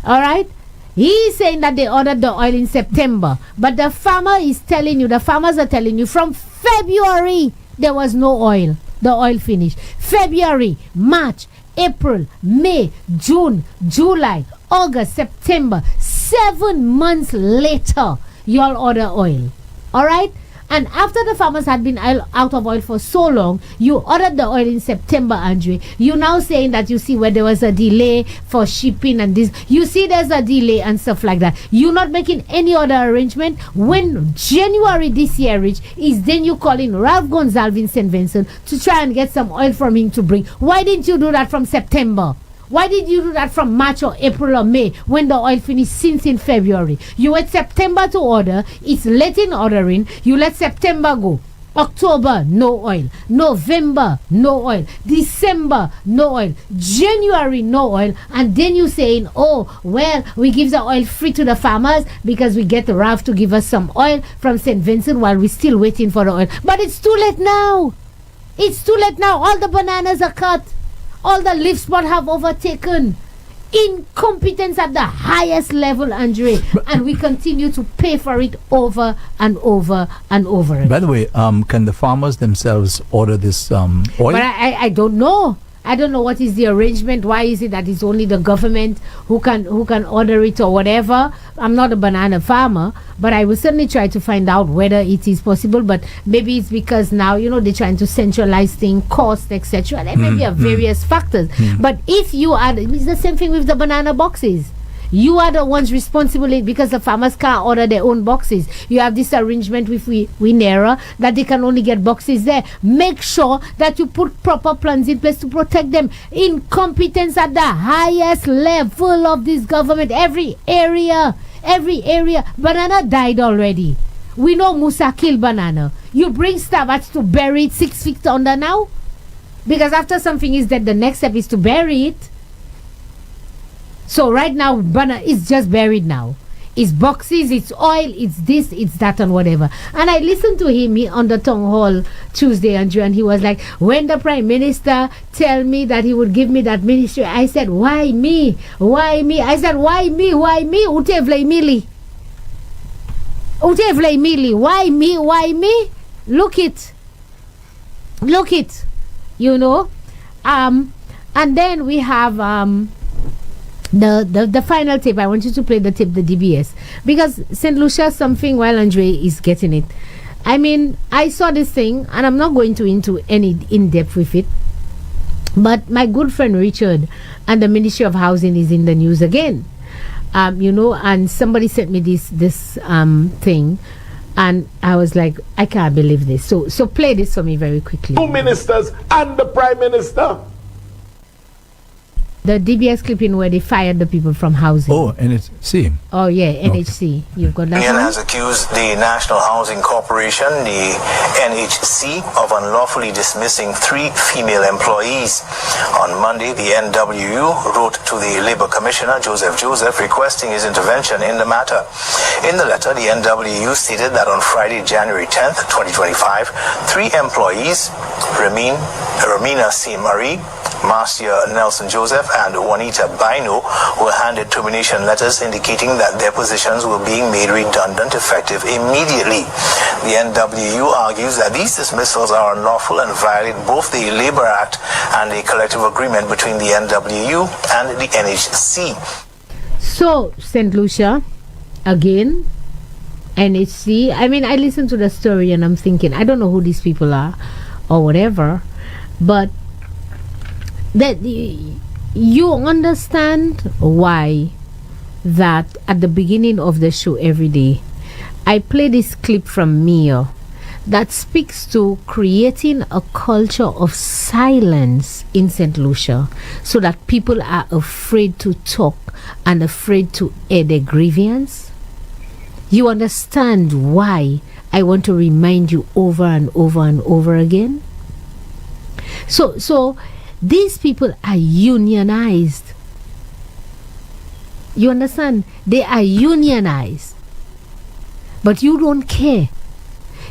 All right? He's saying that they ordered the oil in September. But the farmers are telling you from February there was no oil. The oil finished. February, March, April, May, June, July, August, September. 7 months later, y'all order oil. All right? And after the farmers had been out of oil for so long, you ordered the oil in September, Andre. You now saying that you see where there was a delay for shipping and this. You see there's a delay and stuff like that. You're not making any other arrangement. When January this year reached, is then you calling Ralph Gonzalez in St. Vincent to try and get some oil from him to bring. Why didn't you do that from September? Why did you do that from March or April or May when the oil finished since in February? You wait September to order. It's late in ordering. You let September go. October, no oil. November, no oil. December, no oil. January, no oil. And then you saying, oh, well, we give the oil free to the farmers because we get Ralph to give us some oil from St. Vincent while we're still waiting for the oil. But it's too late now. It's too late now. All the bananas are cut. All the lift spots have overtaken. Incompetence at the highest level, Andre. And we continue to pay for it over and over and over again. By the way, can the farmers themselves order this oil? But I don't know. I don't know what is the arrangement. Why is it that it's only the government who can order it or whatever? I'm not a banana farmer, but I will certainly try to find out whether it is possible. But maybe it's because now, they're trying to centralize things, cost, etc. There may be various factors. But if you are, it's the same thing with the banana boxes. You are the ones responsible because the farmers can't order their own boxes. You have this arrangement with Winera that they can only get boxes there. Make sure that you put proper plans in place to protect them. Incompetence at the highest level of this government. Every area. Banana died already. We know Musa killed banana. You bring Stabach to bury it 6 feet under now? Because after something is dead, the next step is to bury it. So right now, banana is just buried now. It's boxes, it's oil, it's this, it's that, and whatever. And I listened to him on the town hall Tuesday, Andrew, and he was like, when the Prime Minister tell me that he would give me that ministry, I said, why me? Why me? I said, why me? Why me? Utevle mili. Why me? Why me? Look it. And then we have the final tape. I want you to play the tape, the DBS, because Saint Lucia something while Andre is getting it. I mean, I saw this thing, and I'm not going into any in-depth with it, but my good friend Richard and the Ministry of Housing is in the news again. And somebody sent me this thing, and I was like, I can't believe this. So play this for me very quickly. 2 ministers and the Prime Minister. The DBS clipping where they fired the people from housing. Oh, NHC. Oh, yeah, NHC. You've got that one? Has accused the National Housing Corporation, the NHC, of unlawfully dismissing 3 female employees. On Monday, the NWU wrote to the Labour Commissioner, Joseph, requesting his intervention in the matter. In the letter, the NWU stated that on Friday, January 10th, 2025, 3 employees, Ramina C. Marie, Marcia Nelson Joseph and Juanita Bino were handed termination letters indicating that their positions were being made redundant effective immediately. The NWU argues that these dismissals are unlawful and violate both the Labor Act and the collective agreement between the NWU and the NHC. So, Saint Lucia, again, NHC. I mean, I listened to the story and I'm thinking, I don't know who these people are or whatever, but that you understand why that at the beginning of the show every day I play this clip from Mia that speaks to creating a culture of silence in St. Lucia so that people are afraid to talk and afraid to air their grievance. You understand why I want to remind you over and over and over again? So these people are unionized. You understand? They are unionized. But you don't care.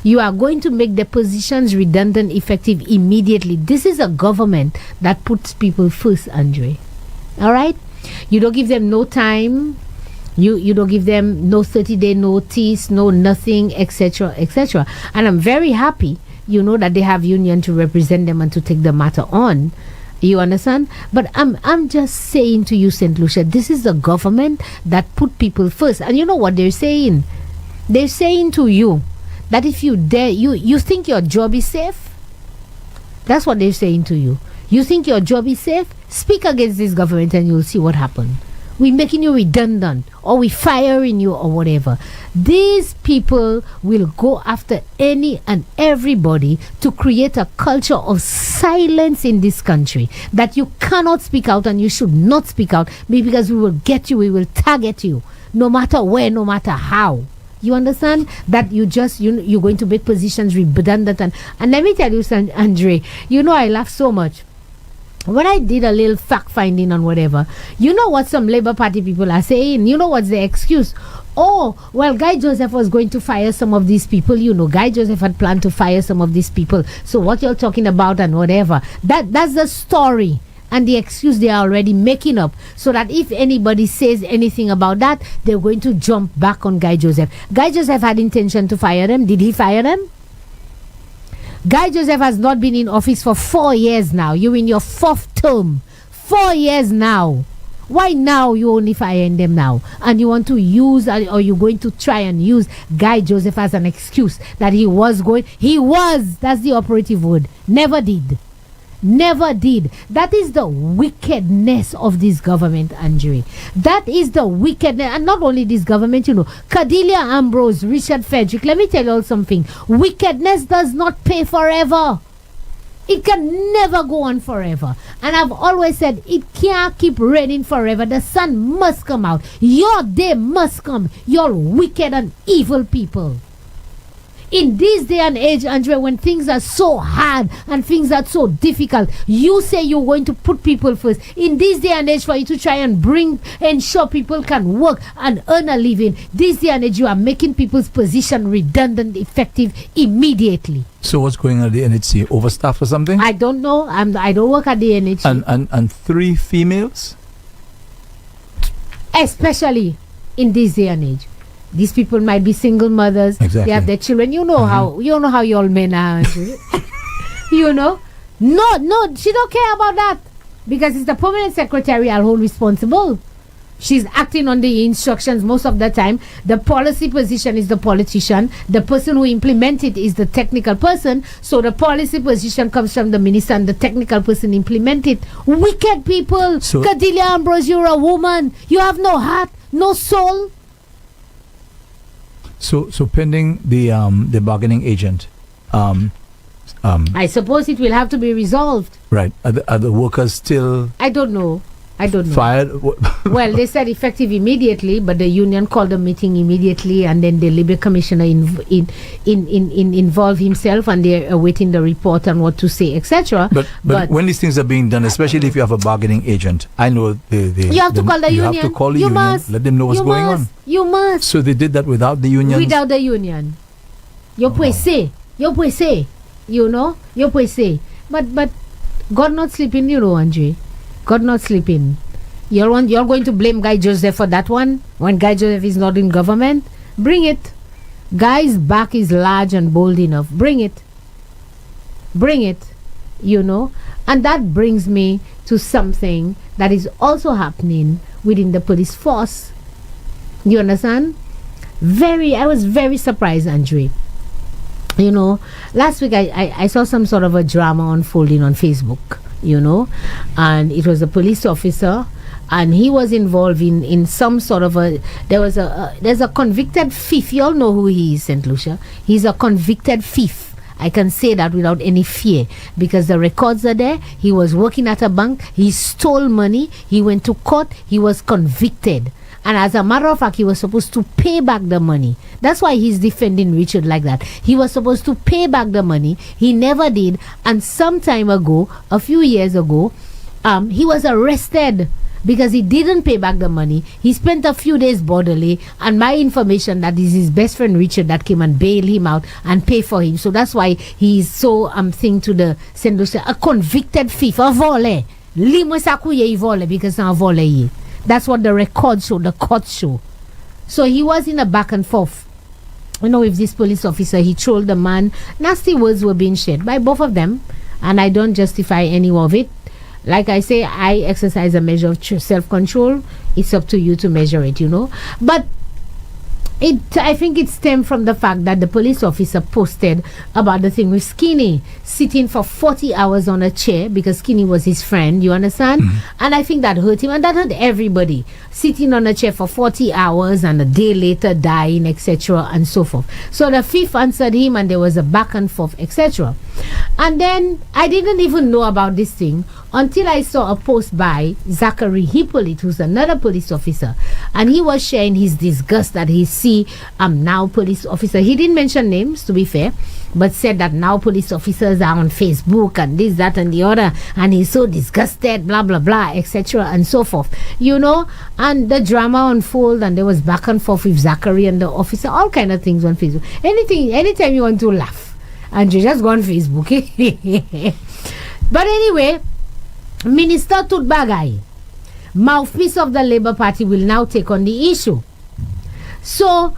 You are going to make the positions redundant effective immediately. This is a government that puts people first, Andre. All right? You don't give them no time. You don't give them no 30-day notice, no nothing, etc., etc. And I'm very happy, that they have union to represent them and to take the matter on. You understand? But I'm just saying to you, St. Lucia, this is the government that put people first. And you know what they're saying? They're saying to you that if you dare, you think your job is safe? That's what they're saying to you. You think your job is safe? Speak against this government and you'll see what happens. We're making you redundant, or we're firing you, or whatever. These people will go after any and everybody to create a culture of silence in this country, that you cannot speak out and you should not speak out, because we will get you, we will target you, no matter where, no matter how. You understand that you're going to make positions redundant. And let me tell you, Andre, I laugh so much when I did a little fact finding on whatever. You know what some Labour Party people are saying? You know what's the excuse? Oh, well, Guy Joseph was going to fire some of these people. Guy Joseph had planned to fire some of these people. So what you're talking about and whatever, that's the story and the excuse they are already making up, so that if anybody says anything about that, they're going to jump back on Guy Joseph. Guy Joseph had intention to fire them. Did he fire them? Guy Joseph has not been in office for 4 years now. You're in your 4th term. 4 years now. Why now you only firing them now? And you want to use, or you're going to try and use Guy Joseph as an excuse that he was, that's the operative word. Never did. That is the wickedness of this government, Andre. That is the wickedness. And not only this government, Cordelia Ambrose, Richard Frederick. Let me tell you all something. Wickedness does not pay forever. It can never go on forever. And I've always said it can't keep raining forever. The sun must come out. Your day must come. You're wicked and evil people. In this day and age, Andre, when things are so hard and things are so difficult, you say you're going to put people first. In this day and age, for you to try and ensure people can work and earn a living, this day and age, you are making people's position redundant, effective immediately. So what's going on at the NHC? Overstaffed or something? I don't know. I don't work at the NHC. And 3 females? Especially in this day and age. These people might be single mothers. Exactly. They have their children. You know how y'all men are. No, she don't care about that, because it's the permanent secretary I'll hold responsible. She's acting on the instructions most of the time. The policy position is the politician. The person who implements it is the technical person. So the policy position comes from the minister and the technical person implement it. Wicked people. So, Cordelia Ambrose, you're a woman. You have no heart, no soul. So pending the bargaining agent, I suppose it will have to be resolved. Right. Are the workers still? I don't know. Fired? Well, they said effective immediately, but the union called a meeting immediately, and then the Labour Commissioner involved himself, and they're awaiting the report on what to say, etc. But when these things are being done, especially if you have a bargaining agent, I know you have to call the union. You have to call the union. Must. Let them know what's going on. You must. So they did that without the union. Without the union, you puede say, But God not sleeping, you know, Andre. God not sleeping. You're going to blame Guy Joseph for that one when Guy Joseph is not in government? Bring it. Guy's back is large and bold enough. Bring it. Bring it. You know? And that brings me to something that is also happening within the police force. You understand? I was very surprised, Andre. You know, last week I saw some sort of a drama unfolding on Facebook, you know, and it was a police officer, and he was involved in some sort of there's a convicted thief. You all know who he is, Saint Lucia. He's a convicted thief. I can say that without any fear because the records are there. He was working at a bank. He stole money. He went to court. He was convicted. And as a matter of fact, he was supposed to pay back the money. That's why he's defending Richard like that. He was supposed to pay back the money. He never did. And some time ago, a few years ago, he was arrested because he didn't pay back the money. He spent a few days bodily. And my information that is his best friend Richard that came and bailed him out and pay for him. So that's why he's so thing to the Saint Lucia, a convicted thief, a vole. Limwe sakuye vole because na vole ye. That's what the records show, the court show. So he was in a back and forth. You know, with this police officer, he told the man, nasty words were being shared by both of them. And I don't justify any of it. Like I say, I exercise a measure of self-control. It's up to you to measure it, you know. But I think it stemmed from the fact that the police officer posted about the thing with Skinny sitting for 40 hours on a chair because Skinny was his friend, you understand? And I think that hurt him, and that hurt everybody. Sitting on a chair for 40 hours and a day later dying, etc. and so forth. So the thief answered him and there was a back and forth, etc. And then I didn't even know about this thing until I saw a post by Zachary Hippolyte, who's another police officer, and he was sharing his disgust that he see now police officer. He didn't mention names, to be fair, but said that now police officers are on Facebook and this, that, and the other, and he's so disgusted, blah, blah, blah, etc. and so forth, you know. And the drama unfolded, and there was back and forth with Zachary and the officer, all kind of things on Facebook. Anytime you want to laugh, and you just go on Facebook. But anyway, Minister Tutbagay, mouthpiece of the Labour Party, will now take on the issue. So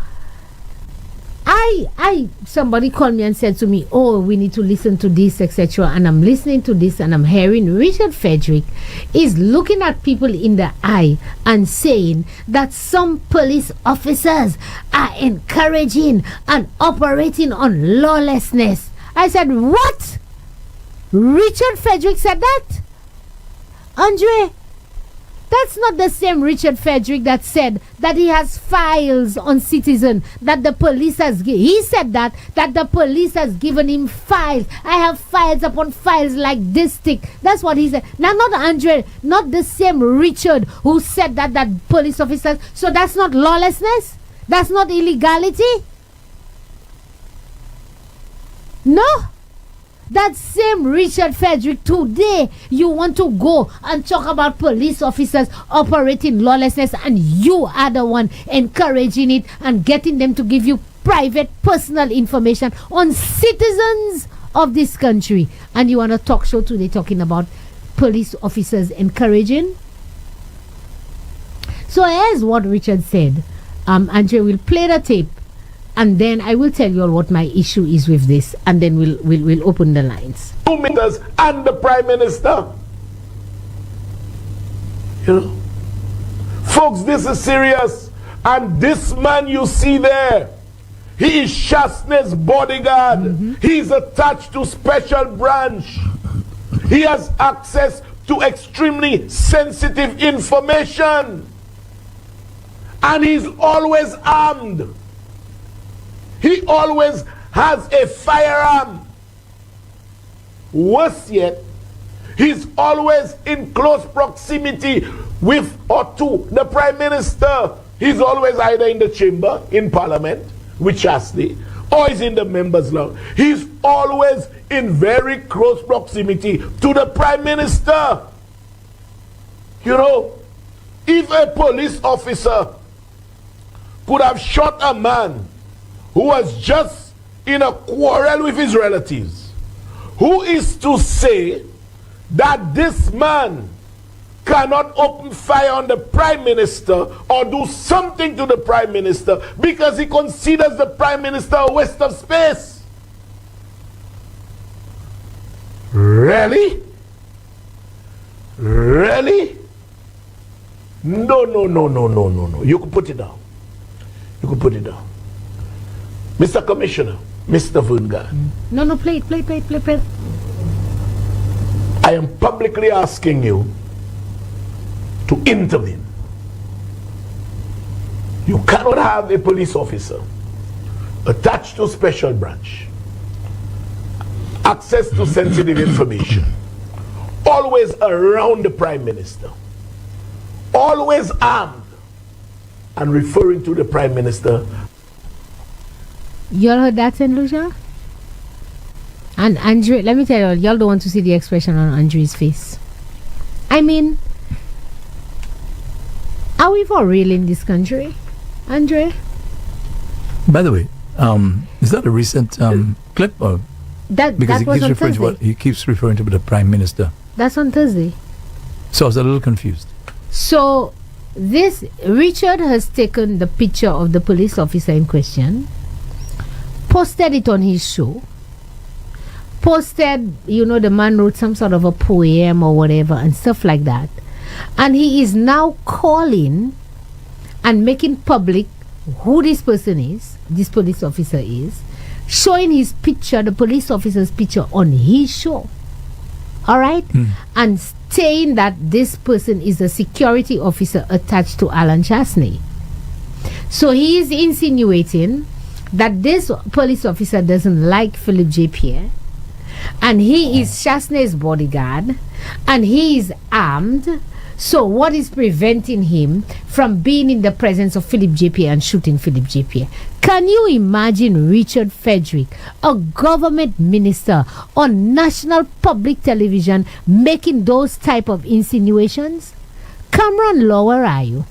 somebody called me and said to me, oh, we need to listen to this, etc. And I'm listening to this and I'm hearing Richard Frederick is looking at people in the eye and saying that some police officers are encouraging and operating on lawlessness. I said, what? Richard Frederick said that? Andre, that's not the same Richard Frederick that said that he has files on Citizen that the police has given. He said that the police has given him files. I have files upon files like this stick. That's what he said. Now, not Andre, not the same Richard who said that police officers. So that's not lawlessness? That's not illegality? No? That same Richard Frederick, today you want to go and talk about police officers operating lawlessness, and you are the one encouraging it and getting them to give you private personal information on citizens of this country. And you want a talk show today talking about police officers encouraging? So here's what Richard said. Andre will play the tape, and then I will tell you all what my issue is with this, and then we'll open the lines. 2 meters and the Prime Minister. You know, folks, this is serious. And this man you see there, he is Shastner's bodyguard. He is attached to special branch. He has access to extremely sensitive information. And he's always armed. He always has a firearm. Worse yet, he's always in close proximity with or to the Prime Minister. He's always either in the chamber, in Parliament, with Chastity, or he's in the members' lounge. He's always in very close proximity to the Prime Minister. You know, if a police officer could have shot a man who was just in a quarrel with his relatives, who is to say that this man cannot open fire on the Prime Minister or do something to the Prime Minister because he considers the Prime Minister a waste of space. Really? Really? No. You can put it down. You can put it down. Mr. Commissioner, Mr. Vungard. No, play it. I am publicly asking you to intervene. You cannot have a police officer attached to special branch, access to sensitive information, always around the Prime Minister, always armed, and referring to the Prime Minister. Y'all heard that, Saint Lucia? And Andre, let me tell y'all don't want to see the expression on Andre's face. I mean, are we for real in this country, Andre? By the way, is that a recent clip? Or because he keeps referring to the Prime Minister. That's on Thursday. So I was a little confused. So this Richard has taken the picture of the police officer in question, posted it on his show, posted, the man wrote some sort of a poem or whatever and stuff like that. And he is now calling and making public who this person is, this police officer is, showing his picture, the police officer's picture on his show. All right? And saying that this person is a security officer attached to Alan Chasney. So he is insinuating that this police officer doesn't like Philip J. Pierre, and he is Chasney's bodyguard, and he is armed. So what is preventing him from being in the presence of Philip J. Pierre and shooting Philip J. Pierre? Can you imagine Richard Frederick, a government minister on national public television, making those type of insinuations? Cameron Law, where are you?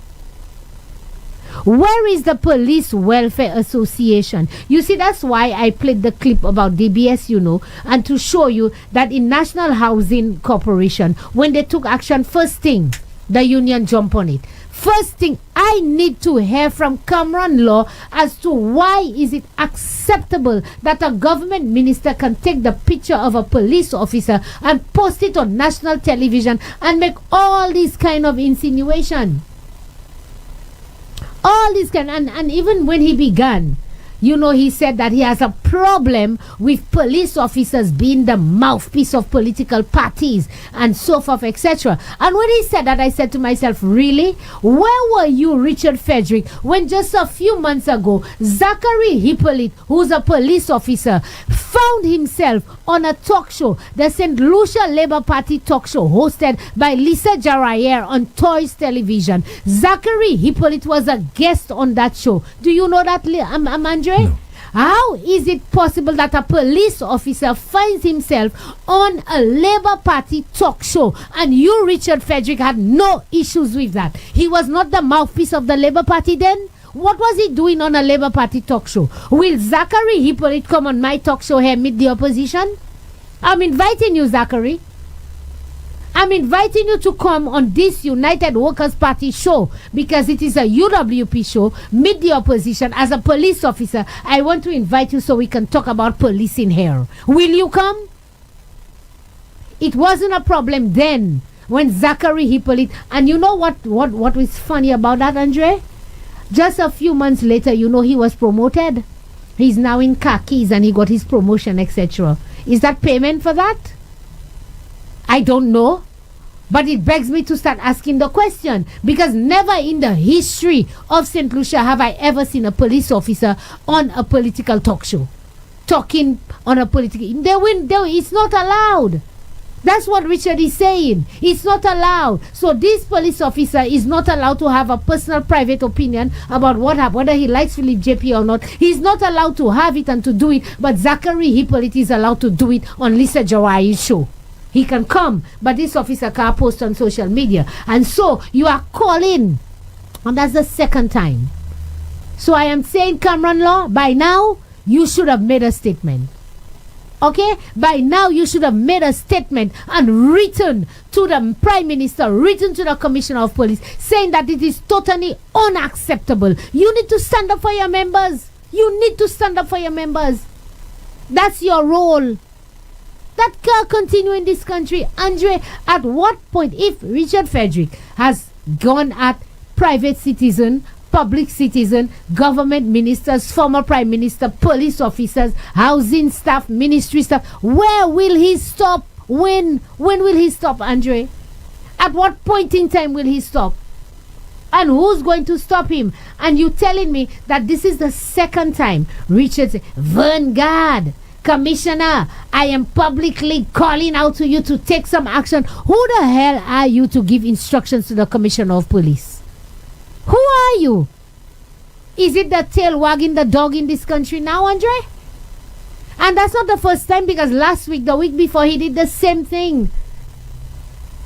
Where is the Police Welfare Association? You see, that's why I played the clip about DBS, and to show you that in National Housing Corporation, when they took action, first thing, the union jumped on it. First thing, I need to hear from Cameron Law as to why is it acceptable that a government minister can take the picture of a police officer and post it on national television and make all these kind of insinuation. All this and even when he began, he said that he has a problem with police officers being the mouthpiece of political parties and so forth, etc. And when he said that, I said to myself, really? Where were you, Richard Frederick, when just a few months ago, Zachary Hippolyte, who's a police officer, found himself on a talk show, the Saint Lucia Labour Party talk show hosted by Lisa Jarayer on Toys Television? Zachary Hippolyte was a guest on that show. Do you know that, Andre? No. How is it possible that a police officer finds himself on a Labour Party talk show and you, Richard Frederick, had no issues with that? He was not the mouthpiece of the Labour Party then? What was he doing on a Labour Party talk show? Will Zachary Hippolyte come on my talk show here, meet the opposition? I'm inviting you, Zachary. I'm inviting you to come on this United Workers' Party show because it is a UWP show, meet the opposition. As a police officer, I want to invite you so we can talk about policing here. Will you come? It wasn't a problem then when Zachary Hippolyte, and you know what was funny about that, Andre? Just a few months later, he was promoted. He's now in khakis and he got his promotion, etc. Is that payment for that? I don't know. But it begs me to start asking the question, because never in the history of Saint Lucia have I ever seen a police officer on a political talk show talking on a political. It's not allowed. That's what Richard is saying. It's not allowed. So this police officer is not allowed to have a personal private opinion about what happened, whether he likes Philip JP or not. He's not allowed to have it and to do it. But Zachary Hippolyte is allowed to do it on Lisa Jawai's show. He can come, but this officer can't post on social media. And so you are calling, and that's the second time. So I am saying, Cameron Law, by now, you should have made a statement. Okay? By now, you should have made a statement and written to the Prime Minister, written to the Commissioner of Police, saying that it is totally unacceptable. You need to stand up for your members. You need to stand up for your members. That's your role. That can't continue in this country. Andre, at what point, if Richard Frederick has gone at private citizen, public citizen, government ministers, former prime minister, police officers, housing staff, ministry staff, where will he stop? When will he stop, Andre? At what point in time will he stop? And who's going to stop him? And you telling me that this is the second time Richard said, Vanguard, Commissioner, I am publicly calling out to you to take some action. Who the hell are you to give instructions to the Commissioner of Police? Who are you? Is it the tail wagging the dog in this country now, Andre? And that's not the first time, because last week, the week before, he did the same thing.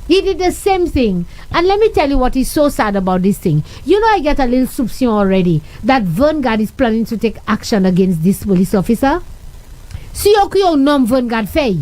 He did the same thing. And let me tell you what is so sad about this thing. You know, I get a little soupçon already that Vanguard is planning to take action against this police officer. Si yo nom Vanguard fey.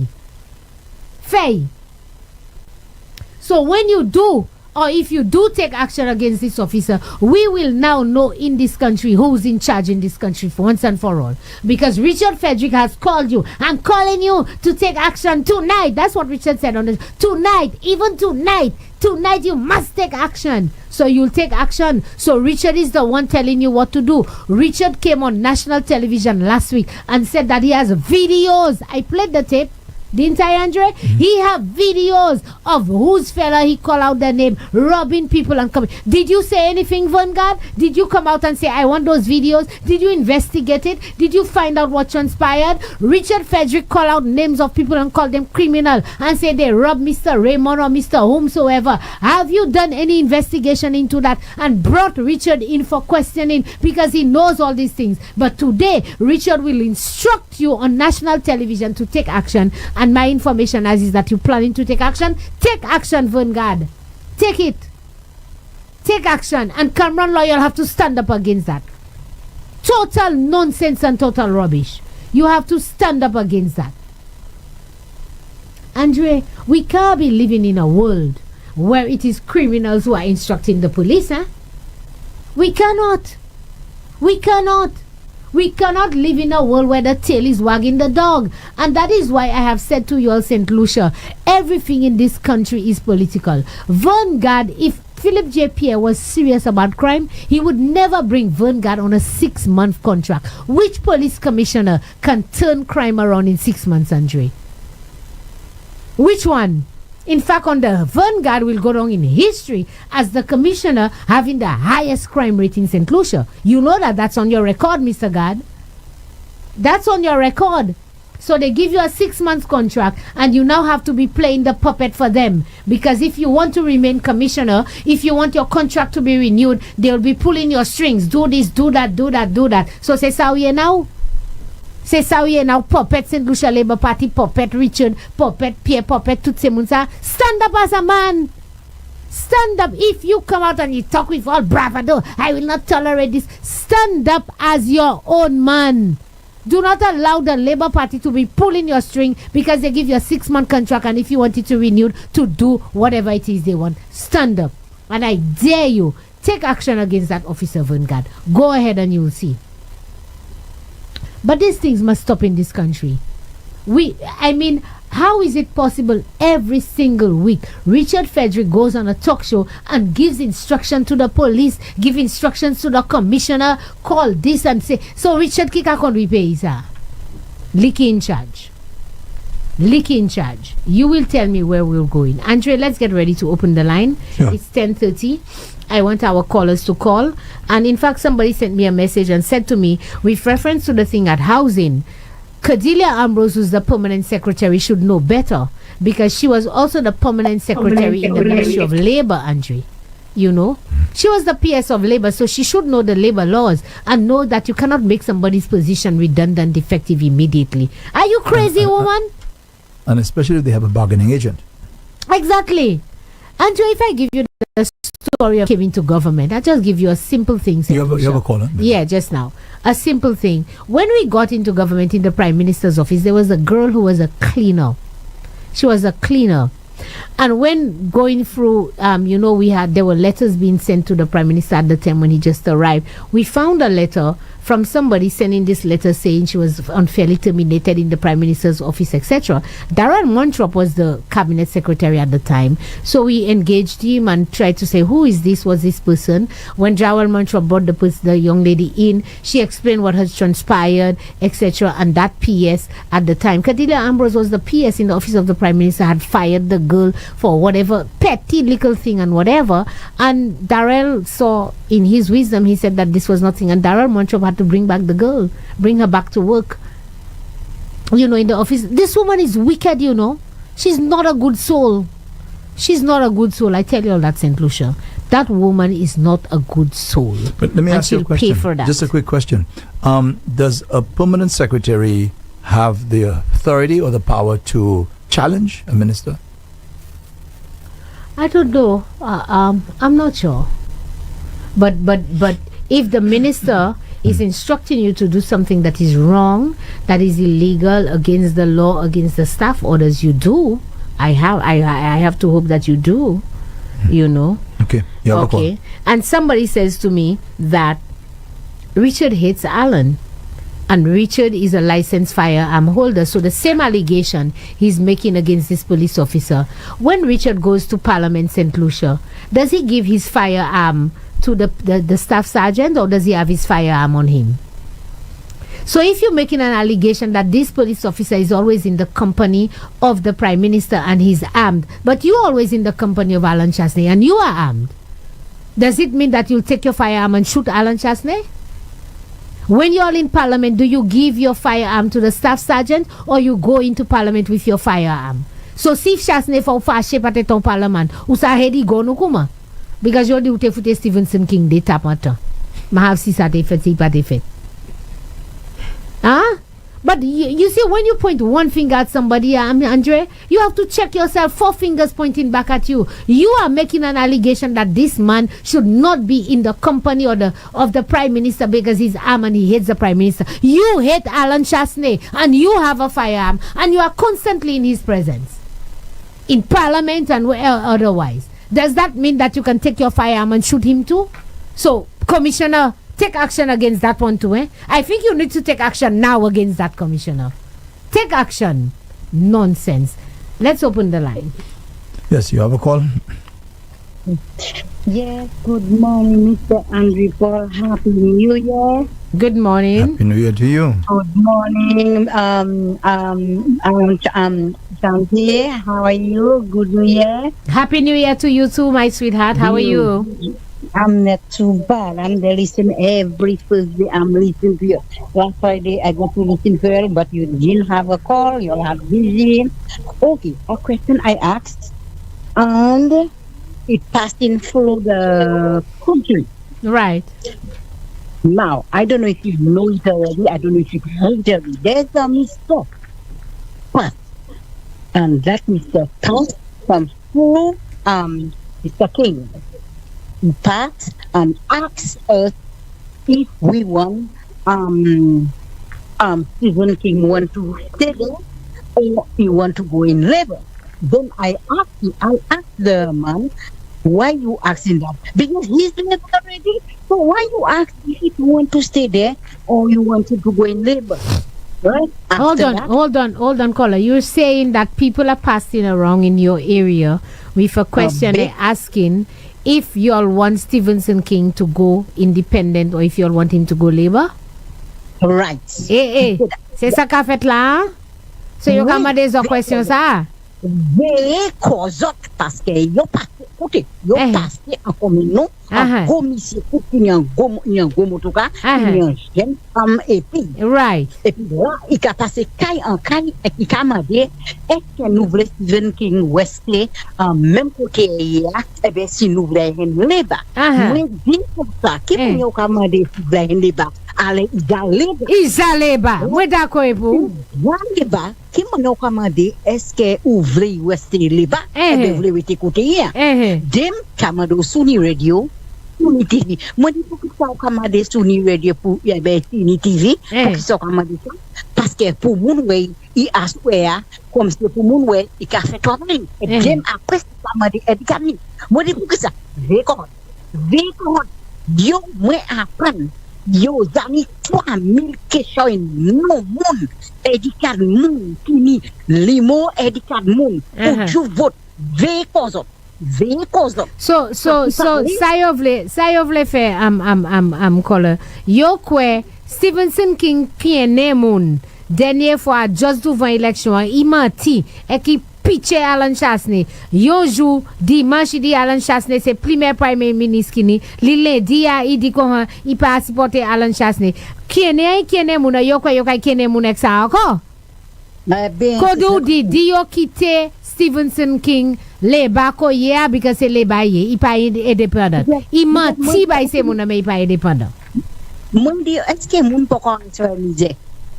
So when you do, or if you do take action against this officer, we will now know in this country who's in charge in this country for once and for all. Because Richard Frederick has called you. I'm calling you to take action tonight. That's what Richard said on this. Tonight, even tonight. Tonight you must take action. So you'll take action. So Richard is the one telling you what to do. Richard came on national television last week and said that he has videos. I played the tape. Didn't I, Andre? He have videos of whose fella he call out their name, robbing people and coming. Did you say anything, Vanguard? Did you come out and say, I want those videos? Did you investigate it? Did you find out what transpired? Richard Frederick call out names of people and call them criminal and say they robbed Mr. Raymond or Mr. whomsoever. Have you done any investigation into that and brought Richard in for questioning, because he knows all these things? But today, Richard will instruct you on national television to take action. And my information as is that you're planning to take action. Take action, Vanguard. Take it. Take action. And Cameron Loyal have to stand up against that. Total nonsense and total rubbish. You have to stand up against that. Andre, we can't be living in a world where it is criminals who are instructing the police, huh? We cannot. We cannot. We cannot live in a world where the tail is wagging the dog. And that is why I have said to you all, Saint Lucia, everything in this country is political. Vanguard, if Philip J. Pierre was serious about crime, he would never bring Vanguard on a 6-month contract. Which police commissioner can turn crime around in 6 months, Andre? Which one? In fact, on the Vanguard will go down in history as the commissioner having the highest crime rate in St. Lucia. You know that. That's on your record, Mr. Guard. That's on your record. So they give you a 6-month contract and you now have to be playing the puppet for them. Because if you want to remain commissioner, if you want your contract to be renewed, they'll be pulling your strings. Do this, do that, do that, do that. So say, Sawiye now. C'est ça oui now puppet Saint Lucia Labour Party, puppet Richard, puppet Pierre, puppet tout ces moun ça. Stand up as a man. Stand up. If you come out and you talk with all bravado, I will not tolerate this. Stand up as your own man. Do not allow the Labour Party to be pulling your string because they give you a 6-month contract, and if you want it to renew, to do whatever it is they want. Stand up. And I dare you, take action against that officer, Vanguard. Go ahead and you will see. But these things must stop in this country. How is it possible every single week Richard Frederick goes on a talk show and gives instruction to the police, give instructions to the commissioner, call this and say, so Richard Kika can't repay, sir. Licky in charge. Licky in charge. You will tell me where we're going. Andre, let's get ready to open the line. Sure. It's 10:30. I want our callers to call. And in fact, somebody sent me a message and said to me, with reference to the thing at housing, Cordelia Ambrose, who's the permanent secretary, should know better because she was also the permanent secretary in the Ministry of Labor, Andre. You know? She was the PS of Labor, so she should know the labor laws and know that you cannot make somebody's position redundant, effective immediately. Are you crazy, woman? And especially if they have a bargaining agent. Exactly. Andre, if I give you the story of came into government. I'll just give you a simple thing. You have a caller? Yeah, just now. A simple thing. When we got into government in the Prime Minister's office, there was a girl who was a cleaner. She was a cleaner. And when going through, there were letters being sent to the Prime Minister at the time when he just arrived. We found a letter from somebody sending this letter saying she was unfairly terminated in the Prime Minister's office, etc. Darrell Montrop was the cabinet secretary at the time. So we engaged him and tried to say, who is this? Was this person? When Darrell Montrop brought the young lady in, she explained what has transpired, etc. And that PS at the time, Cordelia Ambrose was the PS in the office of the Prime Minister, had fired the girl for whatever petty little thing and whatever. And Darrell saw in his wisdom, he said that this was nothing. And Darrell Montrop had to bring back the girl, bring her back to work, in the office. This woman is wicked, She's not a good soul. She's not a good soul. I tell you all that, Saint Lucia. That woman is not a good soul. But let me ask you a question. Pay for that. Just a quick question. Does a permanent secretary have the authority or the power to challenge a minister? I don't know. I'm not sure. But if the minister is instructing you to do something that is wrong, that is illegal, against the law, against the staff orders, you do. I have to hope that you do. Okay. Okay. And somebody says to me that Richard hates Alan, and Richard is a licensed firearm holder. So the same allegation he's making against this police officer. When Richard goes to Parliament, Saint Lucia, does he give his firearm to the staff sergeant, or does he have his firearm on him? So if you're making an allegation that this police officer is always in the company of the Prime Minister and he's armed, but you're always in the company of Alan Chasney and you are armed, does it mean that you'll take your firearm and shoot Alan Chasney? When you're all in Parliament, do you give your firearm to the staff sergeant, or you go into Parliament with your firearm? So si Chasney fa ou fache pate ton Parliament, ou sa hedi go nou kouma? Because you're the fute Stevenson King de tap matan. Ma have si sa te fet, si pa te fet. Huh? But you see, when you point one finger at somebody, Andre, you have to check yourself. 4 fingers pointing back at you. You are making an allegation that this man should not be in the company of the Prime Minister because he's armed and he hates the Prime Minister. You hate Alan Chasney and you have a firearm and you are constantly in his presence, in Parliament and otherwise. Does that mean that you can take your firearm and shoot him too? So, Commissioner, take action against that one too, I think you need to take action now against that commissioner. Take action. Nonsense. Let's open the line. Yes, you have a call. Yes, good morning, Mr. Andrew Paul. Happy New Year. Good morning. Happy New Year to you. Good morning, Shanti. How are you? Good New Year. Happy New Year to you too, my sweetheart. How are you? I'm not too bad. I'm there listening every Thursday. I'm listening to you. Last Friday I got to listen to you, but you didn't have a call. You have busy. Okay, a question I asked, and it passed in through the country. Right. Now, I don't know if you know it already. I don't know if you heard it already. There's a mistake. But, and that mistake comes from through Mr. King. He passed and asked us if we want Stephen King want to stay there or he want to go in labor. Then I asked the man, why you asking that? Because he's labor already. So why you ask if you want to stay there or you want him to go in labor? Right? Hold on, caller. You're saying that people are passing around in your area with a question they're asking if you all want Stevenson King to go independent or if you all want him to go labor? Right. C'est ça qu'a fait là? So you come des questions ça? Oui, cause parce que yo passé, écoutez, yo passé en commun, en commission pour qu'il y a un gros motoka, il y a un jeune femme et puis. Right. Et puis là, il a passé caille en caille et il a demandé est-ce que nous voulons Stephen King rester même côté hier, et bien si nous voulons un débat. Mais dis comme ça, qui peut nous demander si nous voulons un débat ale Izaleba. Izaleba. Mwen dako e pou. Izaleba, ki mwen nou kamande, eske ouvre weste leba, ebe vle wete kote ya. Dem kamado Suni Radio, Suni TV. Mwen di pou ki sa kamade Suni Radio pou Suni TV, pou ki sa kamade sa, paske pou moun we, I aswe ya, kom se pou moun we, I ka fe tomin. Dem apres kamade edikami. Mwen di pou ki sa, vekon, yo mwen apren, yo zami 3,000 kesyon nou moun, edikad moun, kini limo edikad moun, ou jou vot, vekozot. So, sa yo vle fe am kola. Yo kwe, Stephenson King piene moun, denye fwa, just duvan eleksyon, imanti, ki piche Alan Chasney. Yo jou, dimanche di Alan Chasney, se primer prime ministre kini, li le di ya, I di kohan, I pa supporte Alan Chasney. Kiene moun, yo kwe kiene moun ek sa anko? Kodo di yo kite Stephenson King, leba ko ye, because se leba ye, I pa independent. I manti ba se moun ame I pa independent. Moun di, eske moun poko extremize?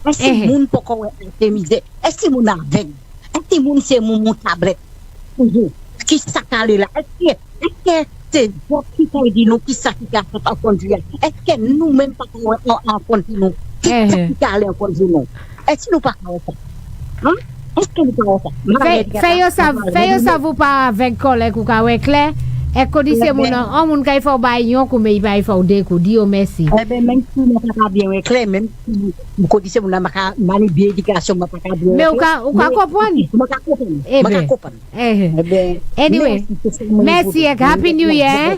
Eske moun poko extremize? Eske moun aveng? Eske moun se moun tablet? Ki sakale la? Eske se vot ki sa di nou ki sa ki ka fet an konti nou? Eske nou men pa ka an konti nou? Ki sa ki ka ale an konti nou? Eske nou pa ka an konti? Eske nou pa an konti? Feyo savou pa avek kolek ou ka wekle? Eko di se moun an moun ka ifa ou ba yon kou me ifa ou dekou. Di yo mersi. Men si moun pa ka bien wekle, men si moun di se moun an maka mani biye edikasyon maka ka bien wekle. Men ou ka kopon? Maka kopon. Anyway, mersi ek. Happy New Year.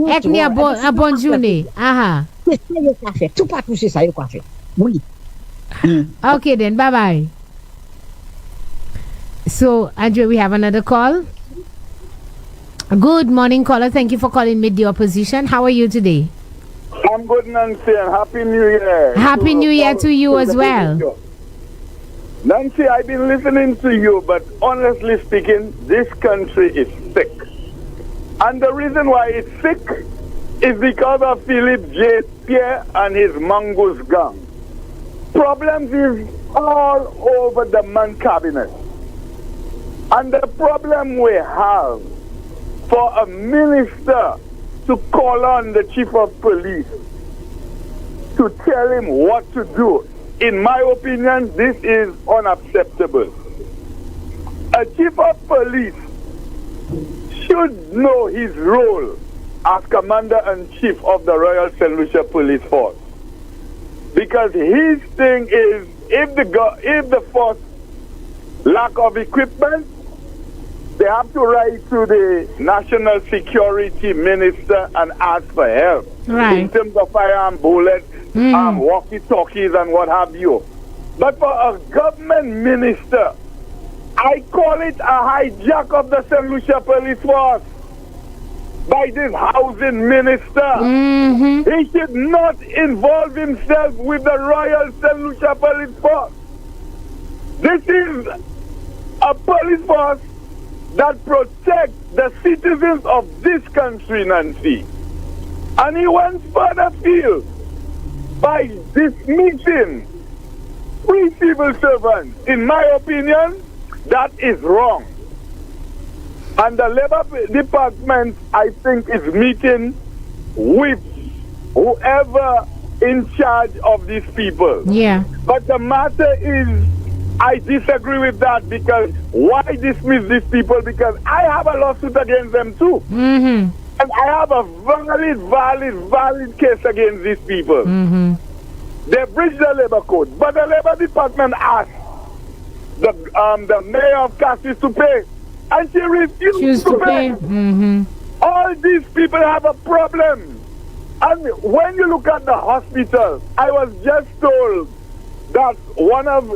Ek ni a bon journée. Aha. Se sa yo ka fe. Tout patou se sa yo ka fe. Oui. Okay then, bye-bye. So, Andrew, we have another call. Good morning, caller. Thank you for calling Mid the Opposition. How are you today? I'm good, Nancy, and Happy New Year. Happy New Year to you as well. Nancy, I've been listening to you, but honestly speaking, this country is sick. And the reason why it's sick is because of Philip J. Pierre and his mongoose gang. Problems is all over the man cabinet. And the problem we have for a minister to call on the chief of police to tell him what to do, in my opinion, this is unacceptable. A chief of police should know his role as commander-in-chief of the Royal Saint Lucia Police Force. Because his thing is, if the force lack of equipment, they have to write to the National Security Minister and ask for help. Right. In terms of firearm bullets, walkie-talkies and what have you. But for a government minister, I call it a hijack of the Saint Lucia Police Force by this housing minister. He should not involve himself with the Royal Saint Lucia Police Force. This is a police force that protects the citizens of this country, Nancy. And he went further field by dismissing 3 civil servants. In my opinion, that is wrong. And the Labor Department, I think, is meeting with whoever in charge of these people. Yeah. But the matter is, I disagree with that, because why dismiss these people? Because I have a lawsuit against them too. And I have a valid case against these people. They breached the labor code. But the Labor Department asked the mayor of Cassis to pay, and she refused to pay. All these people have a problem. And when you look at the hospital, I was just told that one of,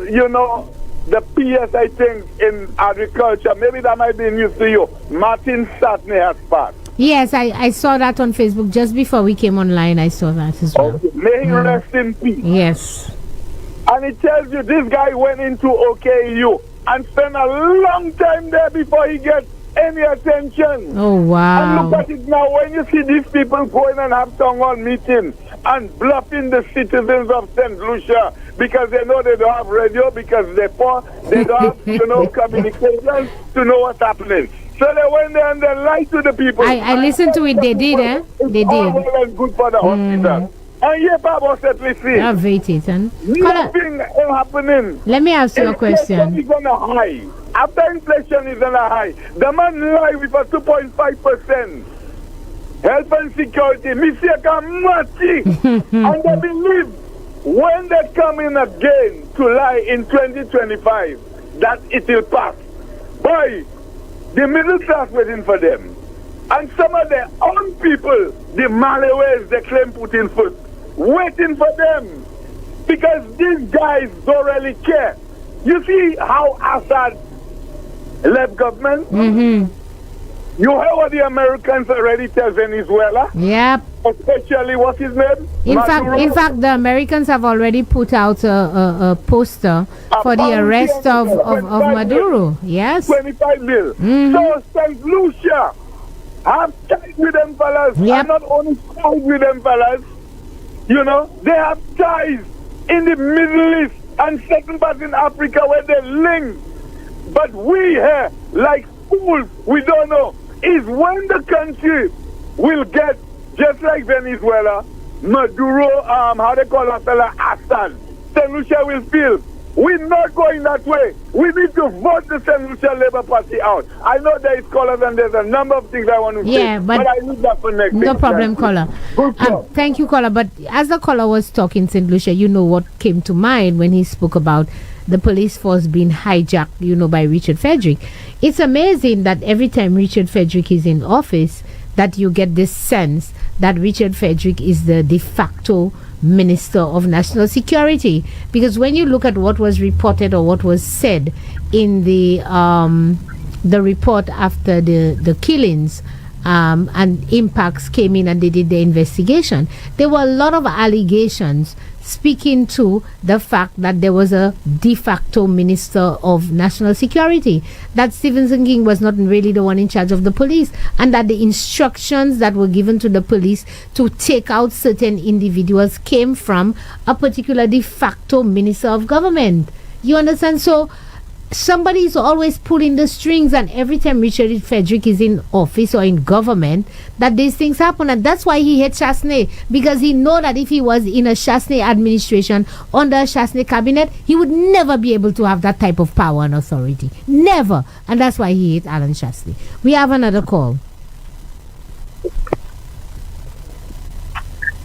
the PS, I think, in agriculture, maybe that might be news to you, Martin Satney has passed. Yes, I saw that on Facebook just before we came online. I saw that as well. Okay. May he rest in peace. Yes. And it tells you this guy went into OKU and spent a long time there before he gets any attention. Oh, wow. And look at it now, when you see these people going and have town hall meetings and bluffing the citizens of Saint Lucia because they know they don't have radio, because they're poor, they don't have, communications to know what's happening. So they went there and they lied to the people. I listened to it, they did, eh? They did. All well and good for the hospital. And yeah, Papa said, listen. I've waited. Nothing is happening. Let me ask you a question. Inflation is on a high. After inflation is on a high, the man lie with a 2.5%. Health and security, and they believe when they come in again to lie in 2025, that it will pass. Boy, the middle class waiting for them. And some of their own people, the Malaways, they claim put in foot, waiting for them. Because these guys don't really care. You see how Assad left government? Mm-hmm. You heard what the Americans already tell Venezuela? Yep. Especially, what's his name? In fact, the Americans have already put out a poster for the arrest of Maduro. Yes. 25 mil. Mm-hmm. So Saint Lucia have ties with them fellas. Yep. And not only ties with them fellas, they have ties in the Middle East and certain parts in Africa where they link. But we here, like fools, we don't know. Is when the country will get, just like Venezuela, Maduro, how they call that fella, Assad. Saint Lucia will feel, we're not going that way. We need to vote the Saint Lucia Labour Party out. I know there is callers and there's a number of things I want to say, but I need that for next week. No problem, caller. Thank you, caller. But as the caller was talking, Saint Lucia, you know what came to mind when he spoke about the police force being hijacked, by Richard Frederick. It's amazing that every time Richard Frederick is in office, that you get this sense that Richard Frederick is the de facto Minister of National Security. Because when you look at what was reported or what was said in the report after the killings, and Impacts came in and they did the investigation, there were a lot of allegations speaking to the fact that there was a de facto Minister of National Security, that Stephenson King was not really the one in charge of the police, and that the instructions that were given to the police to take out certain individuals came from a particular de facto Minister of Government. You understand? So somebody is always pulling the strings, and every time Richard Frederick is in office or in government, that these things happen. And that's why he hates Chasney, because he know that if he was in a Chasney administration, under a Chasney cabinet, he would never be able to have that type of power and authority. Never. And that's why he hates Alan Chasney. We have another call.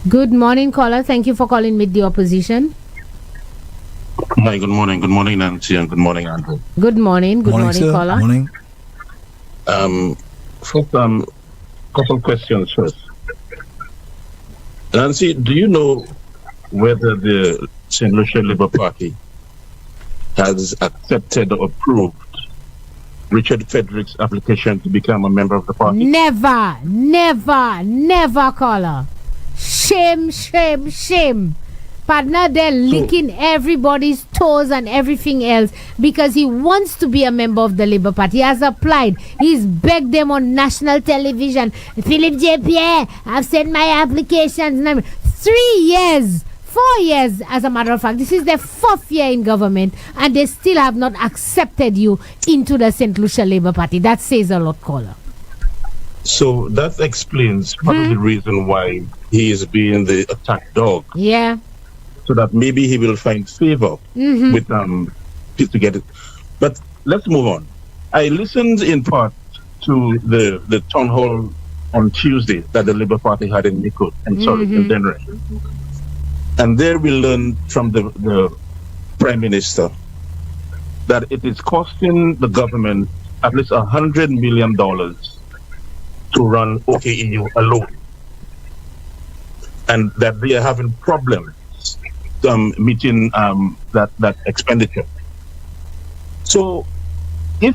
Good morning, caller. Thank you for calling Meet the Opposition. Hi, good morning. Good morning, Nancy, and good morning, Andrew. Good morning. Good morning, sir. caller. Good morning. First, couple questions first. Nancy, do you know whether the Saint Lucia Labour Party has accepted or approved Richard Frederick's application to become a member of the party? Never, caller. Shame. Partner, they're licking everybody's toes and everything else because he wants to be a member of the Labour Party. He has applied. He's begged them on national television. Philip J. Pierre, I've sent my applications. 3 years, 4 years, as a matter of fact. This is their 4th year in government, and they still have not accepted you into the Saint Lucia Labour Party. That says a lot, caller. So that explains part of the reason why he is being the attack dog. Yeah. So that maybe he will find favor with to get it. But let's move on. I listened in part to the town hall on Tuesday that the Labour Party had in Nikko, in Denver. And there we learned from the Prime Minister that it is costing the government at least $100 million to run OKEU alone. And that they are having problems meeting that expenditure. So if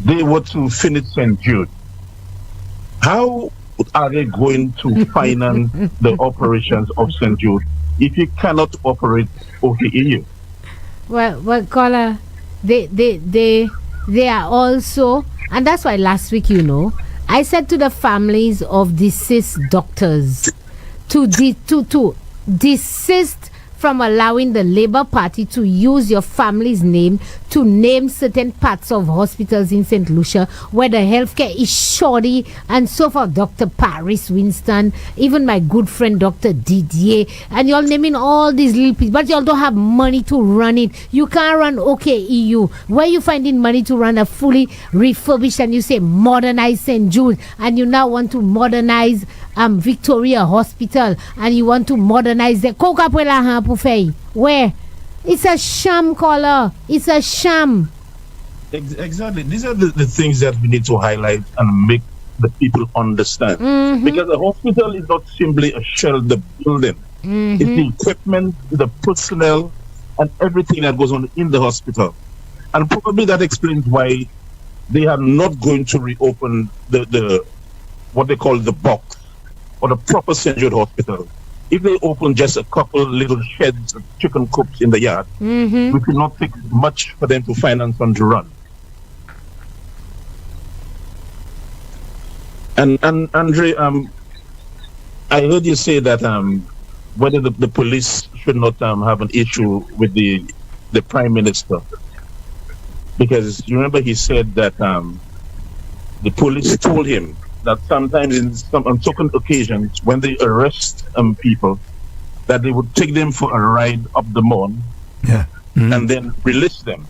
they were to finish St. Jude, how are they going to finance the operations of St. Jude if you cannot operate OKEU? Well, caller, they are also And that's why last week, I said to the families of deceased doctors to desist from allowing the Labour Party to use your family's name to name certain parts of hospitals in Saint Lucia where the healthcare is shoddy, and so forth. Dr. Paris Winston, even my good friend Dr. Didier, and you're naming all these little people, but y'all don't have money to run it. You can't run OKEU. Where you finding money to run a fully refurbished, and you say modernize St. Jude, and you now want to modernize Victoria Hospital, and you want to modernize the Coca-Cola Pufei. Where? It's a sham, caller. It's a sham. Exactly. These are the things that we need to highlight and make the people understand. Because the hospital is not simply a shell, the building. It's the equipment, the personnel, and everything that goes on in the hospital. And probably that explains why they are not going to reopen the what they call the box or the proper St. Jude Hospital. If they open just a couple little sheds of chicken coops in the yard, we will not take much for them to finance and to run. And Andre, I heard you say that whether the police should not have an issue with the Prime Minister, because you remember he said that the police told him that sometimes on certain occasions when they arrest people, that they would take them for a ride up the Mon and then release them.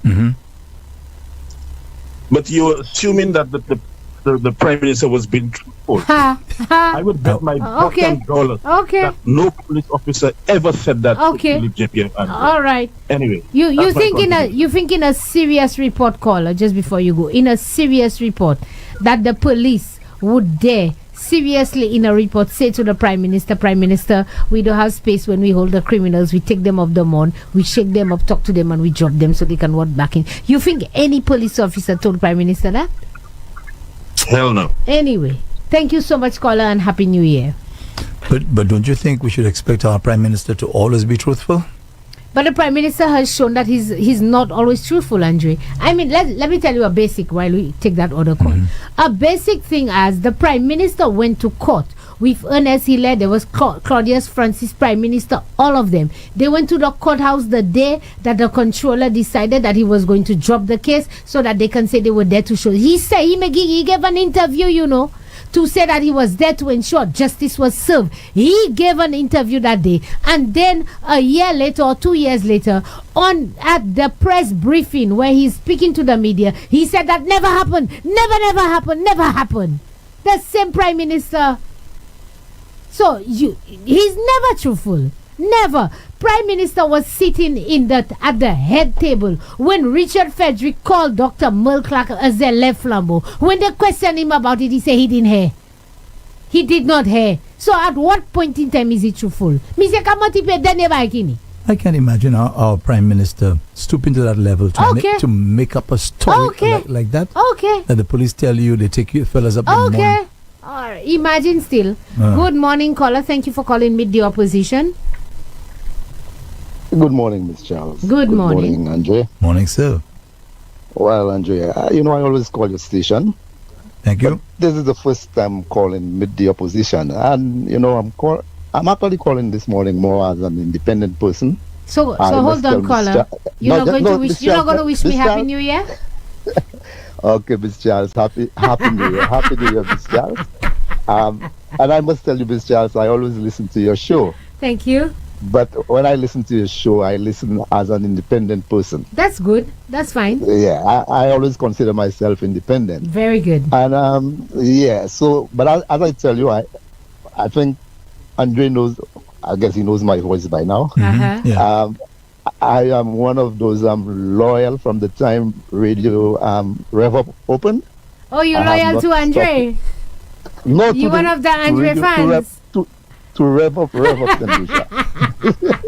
But you're assuming that the Prime Minister was being truthful. I would bet my bottom dollar that no police officer ever said that to Philip JP. All right. Anyway, you think in a serious report, caller, just before you go, in a serious report, that the police would dare seriously in a report say to the Prime Minister, we don't have space when we hold the criminals, we take them off the Mon, we shake them up, talk to them, and we drop them so they can walk back in. You think any police officer told Prime Minister that? Hell no. Anyway, thank you so much, caller, and Happy New Year. But don't you think we should expect our Prime Minister to always be truthful? But the Prime Minister has shown that he's not always truthful, Andre. I mean, let me tell you a basic while we take that other call. A basic thing, as the Prime Minister went to court with Ernest Hiller, there was Claudius Francis, Prime Minister, all of them. They went to the courthouse the day that the controller decided that he was going to drop the case so that they can say they were there to show. He said he gave an interview, to say that he was there to ensure justice was served. He gave an interview that day, and then a year later or 2 years later, at the press briefing where he's speaking to the media, he said that never happened. Never happened. The same Prime Minister. So he's never truthful. Never. Prime Minister was sitting at the head table when Richard Frederick called Dr. Mulclark as they left Flambeau. When they questioned him about it, he said he didn't hear. He did not hear. So at what point in time is he truthful? I can't imagine our Prime Minister stooping to that level to make up a story like that. That the police tell you they take you fellas up in the morning. Imagine still. Good morning, caller. Thank you for calling Meet the Opposition. Good morning, Miss Charles. Good morning, Andre. Morning, sir. Well, Andre, I always call your station. Thank you. This is the first time calling Meet the Opposition, and I'm actually calling this morning more as an independent person. So hold on, caller. You're not going to wish me Happy New Year? Okay, Miss Charles, Happy New Year. Happy New Year, Miss Charles. And I must tell you, Miss Charles, I always listen to your show. Thank you. But when I listen to your show, I listen as an independent person. That's good. That's fine. Yeah, I always consider myself independent. Very good. And but as I tell you, I think Andre knows. I guess he knows my voice by now. Yeah. I am one of those loyal from the time radio Rev Up opened. Oh, you're loyal to Andre? No, you're one of the Andre fans. To rev up Saint Lucia.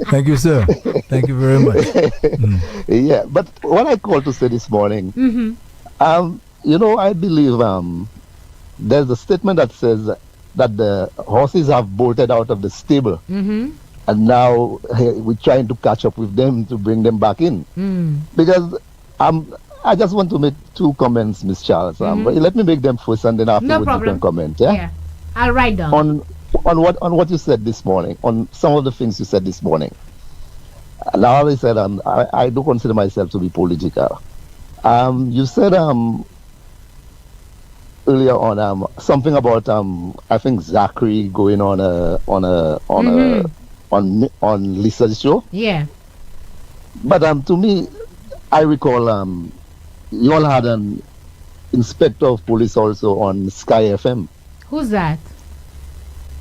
Thank you, sir. Thank you very much. Yeah, but what I called to say this morning, I believe there's a statement that says that the horses have bolted out of the stable, and now we're trying to catch up with them to bring them back in. Because I just want to make 2 comments, Miss Charles. But let me make them first, and then afterwards you can comment. Yeah. I'll write down. On what you said this morning, on some of the things you said this morning. Now I said I do consider myself to be political. You said earlier on something about I think Zachary going on Lisa's show. Yeah. But to me, I recall you all had an inspector of police also on Sky FM. Who's that?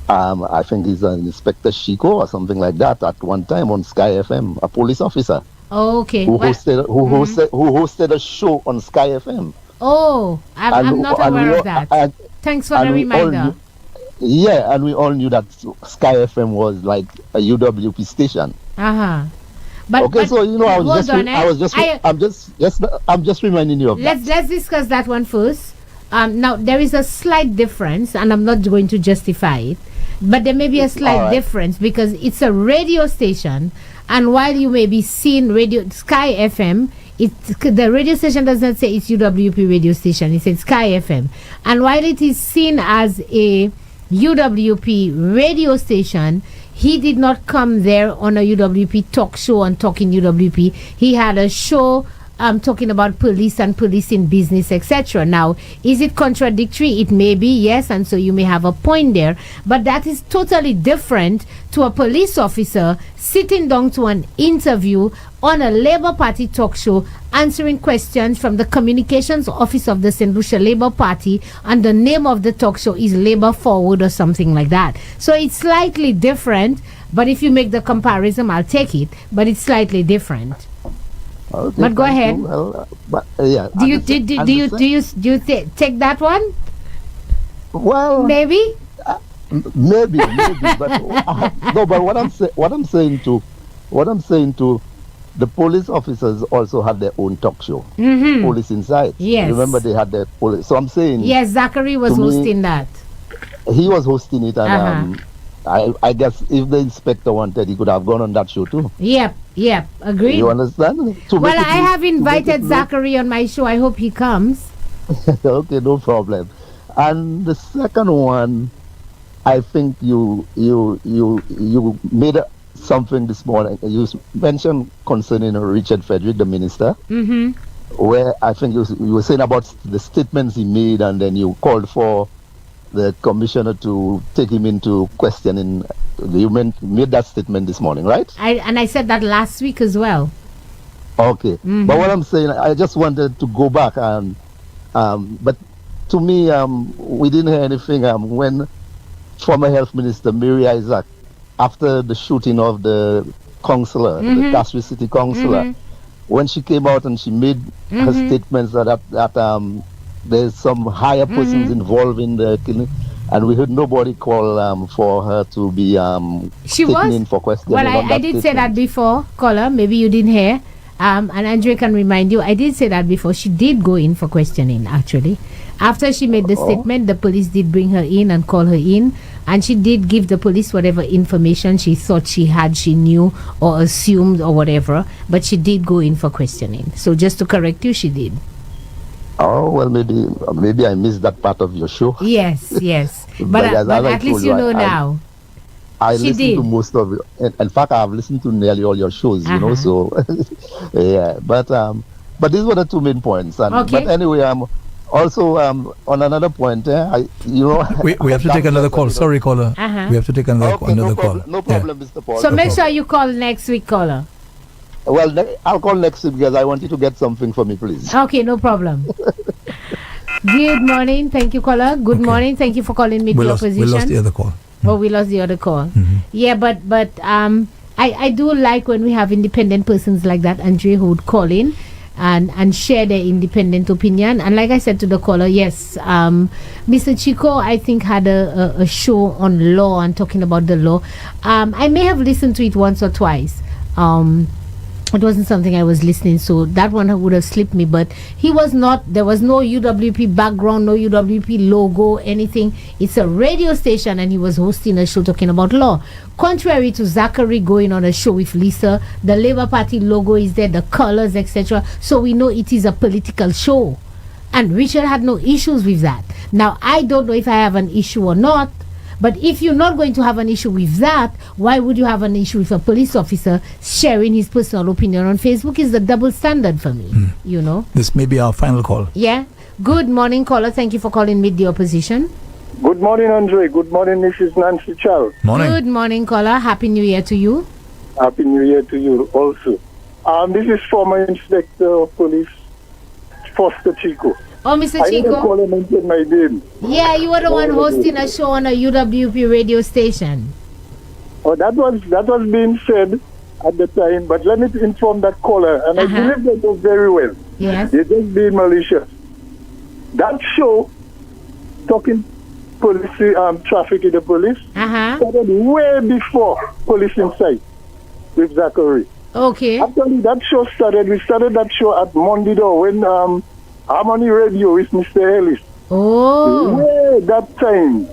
I think he's an Inspector Chico or something like that at one time on Sky FM, a police officer. Oh, okay. Who hosted a show on Sky FM. Oh, I'm not aware of that. Thanks for the reminder. And we all knew that Sky FM was like a UWP station. But so I'm just reminding you of that. Let's discuss that one first. Now there is a slight difference, and I'm not going to justify it, but there may be a slight difference because it's a radio station, and while you may be seeing Sky FM, the radio station does not say it's UWP radio station. It says Sky FM, and while it is seen as a UWP radio station, he did not come there on a UWP talk show and talking UWP. He had a show talking about police and policing business, etc. Now, is it contradictory? It may be, yes, and so you may have a point there, but that is totally different to a police officer sitting down to an interview on a Labour Party talk show, answering questions from the communications office of the Saint Lucia Labour Party, and the name of the talk show is Labour Forward or something like that. So it's slightly different, but if you make the comparison, I'll take it, but it's slightly different. Okay, but go ahead. Do you take that one? Well, maybe. Maybe, but no. But what I'm saying to the police officers also have their own talk show. Police Inside. Yes. Remember they had their police. So I'm saying. Yes, Zachary was hosting that. He was hosting it, and I guess if the inspector wanted, he could have gone on that show too. Yep, agreed. You understand? Well, I have invited Zachary on my show. I hope he comes. Okay, no problem. And the second one, I think you made something this morning. You mentioned concerning Richard Frederick, the minister, where I think you were saying about the statements he made, and then you called for the commissioner to take him into questioning. You made that statement this morning, right? I said that last week as well. Okay, but what I'm saying, I just wanted to go back and, but to me, we didn't hear anything when former Health Minister Mary Isaac, after the shooting of the councillor, the Castro City councillor, when she came out and she made her statements that there's some higher persons involved in the killing, and we heard nobody call for her to be taken in for questioning. Well, I did say that before, caller. Maybe you didn't hear. And Andre can remind you, I did say that before. She did go in for questioning, actually. After she made the statement, the police did bring her in and call her in, and she did give the police whatever information she thought she had, she knew or assumed or whatever, but she did go in for questioning. So just to correct you, she did. Oh, well, maybe I missed that part of your show. Yes. but at least you know now. I listened to most of it. In fact, I've listened to nearly all your shows, you know, so yeah. But these were the 2 main points. But anyway, also on another point, we have to take another call. Sorry, caller. We have to take another call. No problem, Mr. Paul. So make sure you call next week, caller. Well, I'll call next week because I want you to get something for me, please. Okay, no problem. Good morning. Thank you, caller. Good morning. Thank you for calling me to your position. We lost the other call. Oh, we lost the other call. Yeah, but I do like when we have independent persons like that, Andre, who would call in and share their independent opinion. And like I said to the caller, yes, Mr. Chico, I think, had a show on law and talking about the law. I may have listened to it once or twice. It wasn't something I was listening, so that one would have slipped me. But he was not. There was no UWP background, no UWP logo, anything. It's a radio station, and he was hosting a show talking about law. Contrary to Zachary going on a show with Lisa, the Labour Party logo is there, the colors, etc. So we know it is a political show, and Richard had no issues with that. Now I don't know if I have an issue or not. But if you're not going to have an issue with that, why would you have an issue with a police officer sharing his personal opinion on Facebook? Is the double standard for me, you know. This may be our final call. Yeah. Good morning, caller. Thank you for calling Meet the Opposition. Good morning, Andre. Good morning, Mrs. Nancy Charles. Morning. Good morning, caller. Happy New Year to you. Happy New Year to you also. This is former Inspector of Police, Foster Chico. Oh, Mr. I Chico. didn't call and mention my name. Yeah, you were the one hosting a show on a UWP radio station. Oh, that was being said at the time, but let me inform that caller, and I believe they do very well. Yes. They're just being malicious. That show, talking police, traffic in the police, started way before Police Insight with Zachary. Okay. Actually, we started that show at Mondido when Harmony Radio with Mr. Ellis. Oh. Way that time.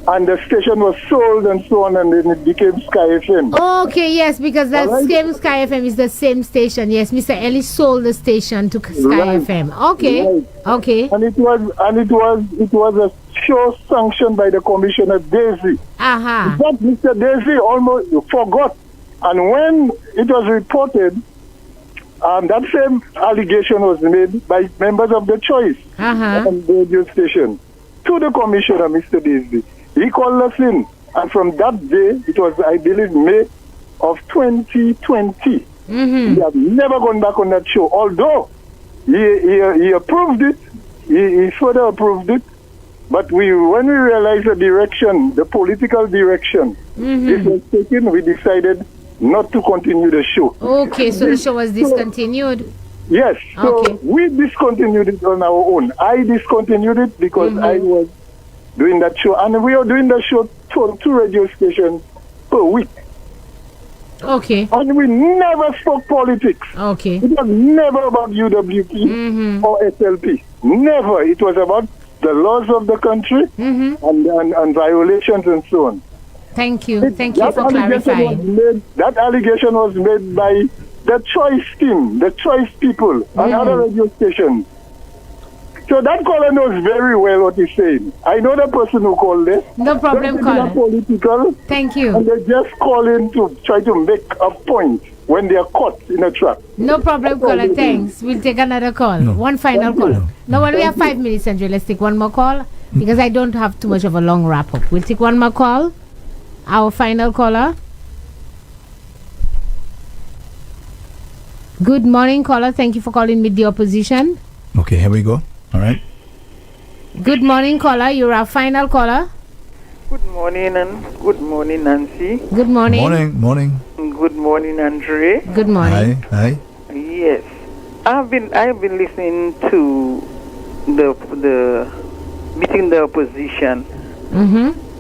And the station was sold and so on, and then it became Sky FM. Okay, yes, because that same Sky FM is the same station. Yes, Mr. Ellis sold the station to Sky FM. Okay. Right. Okay. And it was a show sanctioned by the Commissioner Daisy. But Mr. Daisy almost forgot. And when it was reported, that same allegation was made by members of the Choice on the radio station to the Commissioner, Mr. Daisy. He called us in, and from that day, it was, I believe, May of 2020. We have never gone back on that show, although he approved it, he further approved it, but when we realized the direction, the political direction this was taken, we decided not to continue the show. Okay, so the show was discontinued? Yes, so we discontinued it on our own. I discontinued it because I was doing that show, and we are doing that show two radio stations per week. Okay. And we never spoke politics. Okay. It was never about UWP or SLP. Never. It was about the laws of the country and violations and so on. Thank you. Thank you for clarifying. That allegation was made by the Choice team, the Choice people, and other radio stations. So that caller knows very well what he's saying. I know the person who called it. No problem, caller. Political. Thank you. And they just call in to try to make a point when they are caught in a trap. No problem, caller. Thanks. We'll take another call. One final call. No, we have 5 minutes, Andrew. Let's take one more call because I don't have too much of a long wrap up. We'll take one more call. Our final caller. Good morning, caller. Thank you for calling Meet the Opposition. Okay, here we go. All right. Good morning, caller. You're our final caller. Good morning, and good morning, Nancy. Good morning. Morning. Good morning, Andre. Good morning. Hi. Yes, I've been listening to the meeting the opposition.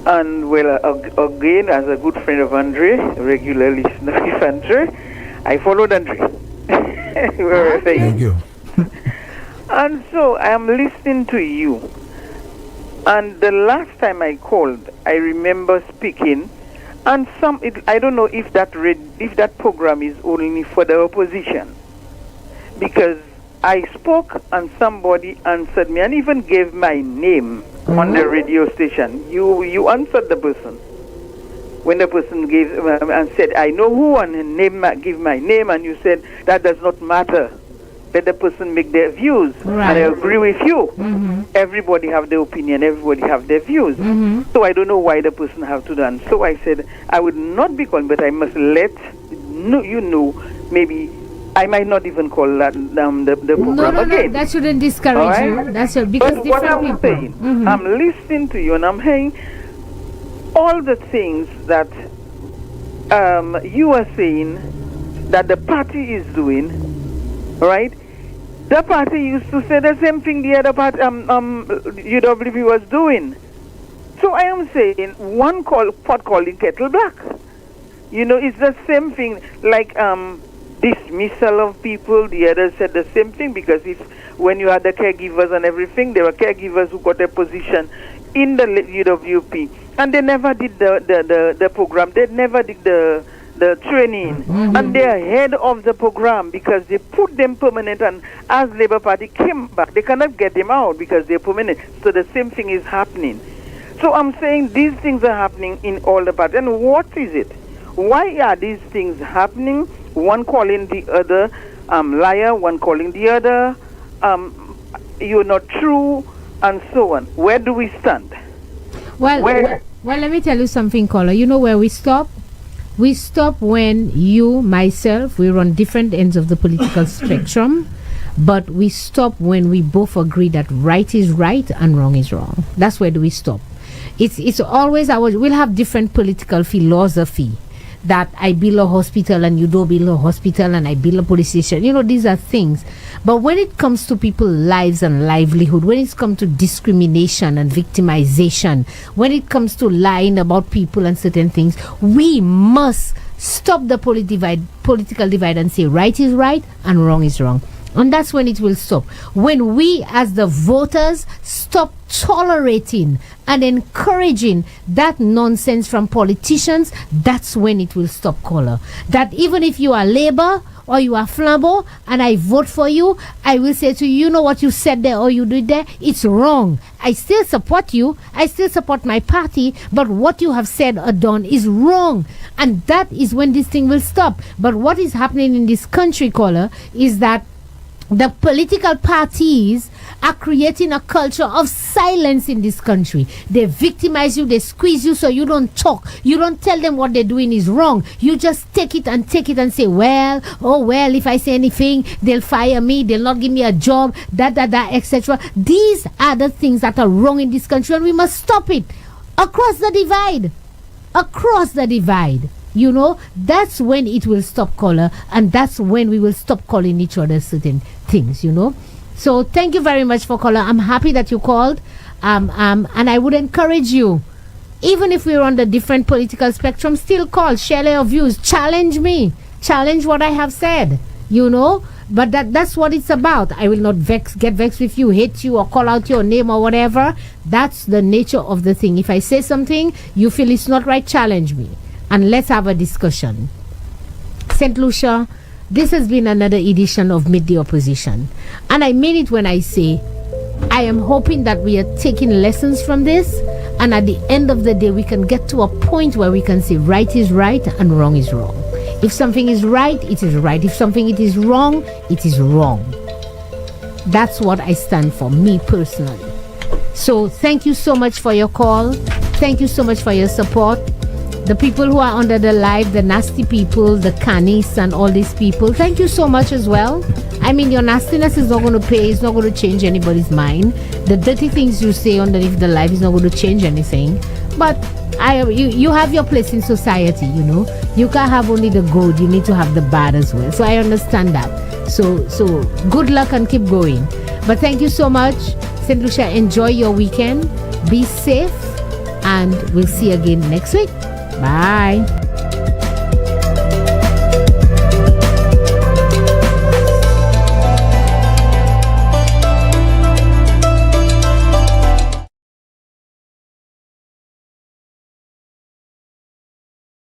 And well, again, as a good friend of Andre, regular listener of Andre, I followed Andre. Thank you. And so I am listening to you. And the last time I called, I remember speaking, and I don't know if that program is only for the opposition, because I spoke and somebody answered me and even gave my name on the radio station. You answered the person when the person gave and said, "I know who," and give my name, and you said that does not matter. Let the person make their views. Right. And I agree with you. Everybody have their opinion. Everybody have their views. So I don't know why the person have to do. And so I said I would not be calling, but I must let you know. Maybe I might not even call that the program again. No, that shouldn't discourage you. That's because but what I'm saying, I'm listening to you and I'm hearing all the things that you are saying that the party is doing, right? The party used to say the same thing the other party, UWP was doing. So I am saying pot calling kettle black. You know, it's the same thing like dismissal of people. The others said the same thing, because when you had the caregivers and everything, there were caregivers who got a position in the UWP, and they never did the program. They never did the training, and they are ahead of the program because they put them permanent, and as Labour Party came back, they cannot get them out because they're permanent. So the same thing is happening. So I'm saying these things are happening in all the parties. And what is it? Why are these things happening? One calling the other liar, one calling the other you're not true, and so on. Where do we stand? Well, let me tell you something, caller. You know where we stop? We stop when you, myself, we're on different ends of the political spectrum, but we stop when we both agree that right is right and wrong is wrong. That's where do we stop. It's always we'll have different political philosophy, that I build a hospital and you don't build a hospital, and I build a police station. You know, these are things. But when it comes to people's lives and livelihood, when it comes to discrimination and victimization, when it comes to lying about people and certain things, we must stop the political divide and say right is right and wrong is wrong. And that's when it will stop. When we as the voters stop tolerating and encouraging that nonsense from politicians, that's when it will stop, caller. That even if you are Labour or you are Flambeau and I vote for you, I will say to you, you know what you said there or you did there, it's wrong. I still support you, I still support my party, but what you have said or done is wrong. And that is when this thing will stop. But what is happening in this country, caller, is that the political parties are creating a culture of silence in this country. They victimize you, they squeeze you so you don't talk. You don't tell them what they're doing is wrong. You just take it and say, well, if I say anything, they'll fire me, they'll not give me a job, etc. These are the things that are wrong in this country, and we must stop it across the divide. You know, that's when it will stop, caller, and that's when we will stop calling each other certain things, you know. So thank you very much for caller. I'm happy that you called, and I would encourage you, even if we're on the different political spectrum, still call, share your views, challenge me, challenge what I have said, you know. But that's what it's about. I will not get vexed with you, hate you, or call out your name or whatever. That's the nature of the thing. If I say something, you feel it's not right, challenge me. And let's have a discussion. Saint Lucia, this has been another edition of Meet the Opposition. And I mean it when I say, I am hoping that we are taking lessons from this, and at the end of the day, we can get to a point where we can say right is right and wrong is wrong. If something is right, it is right. If something it is wrong, it is wrong. That's what I stand for, me personally. So thank you so much for your call. Thank you so much for your support. The people who are under the live, the nasty people, the cannies and all these people, thank you so much as well. I mean, your nastiness is not going to pay, it's not going to change anybody's mind. The dirty things you say underneath the live is not going to change anything. But you have your place in society, you know. You can't have only the good, you need to have the bad as well. So I understand that. So good luck and keep going. But thank you so much. Saint Lucia, enjoy your weekend. Be safe. And we'll see you again next week. Bye.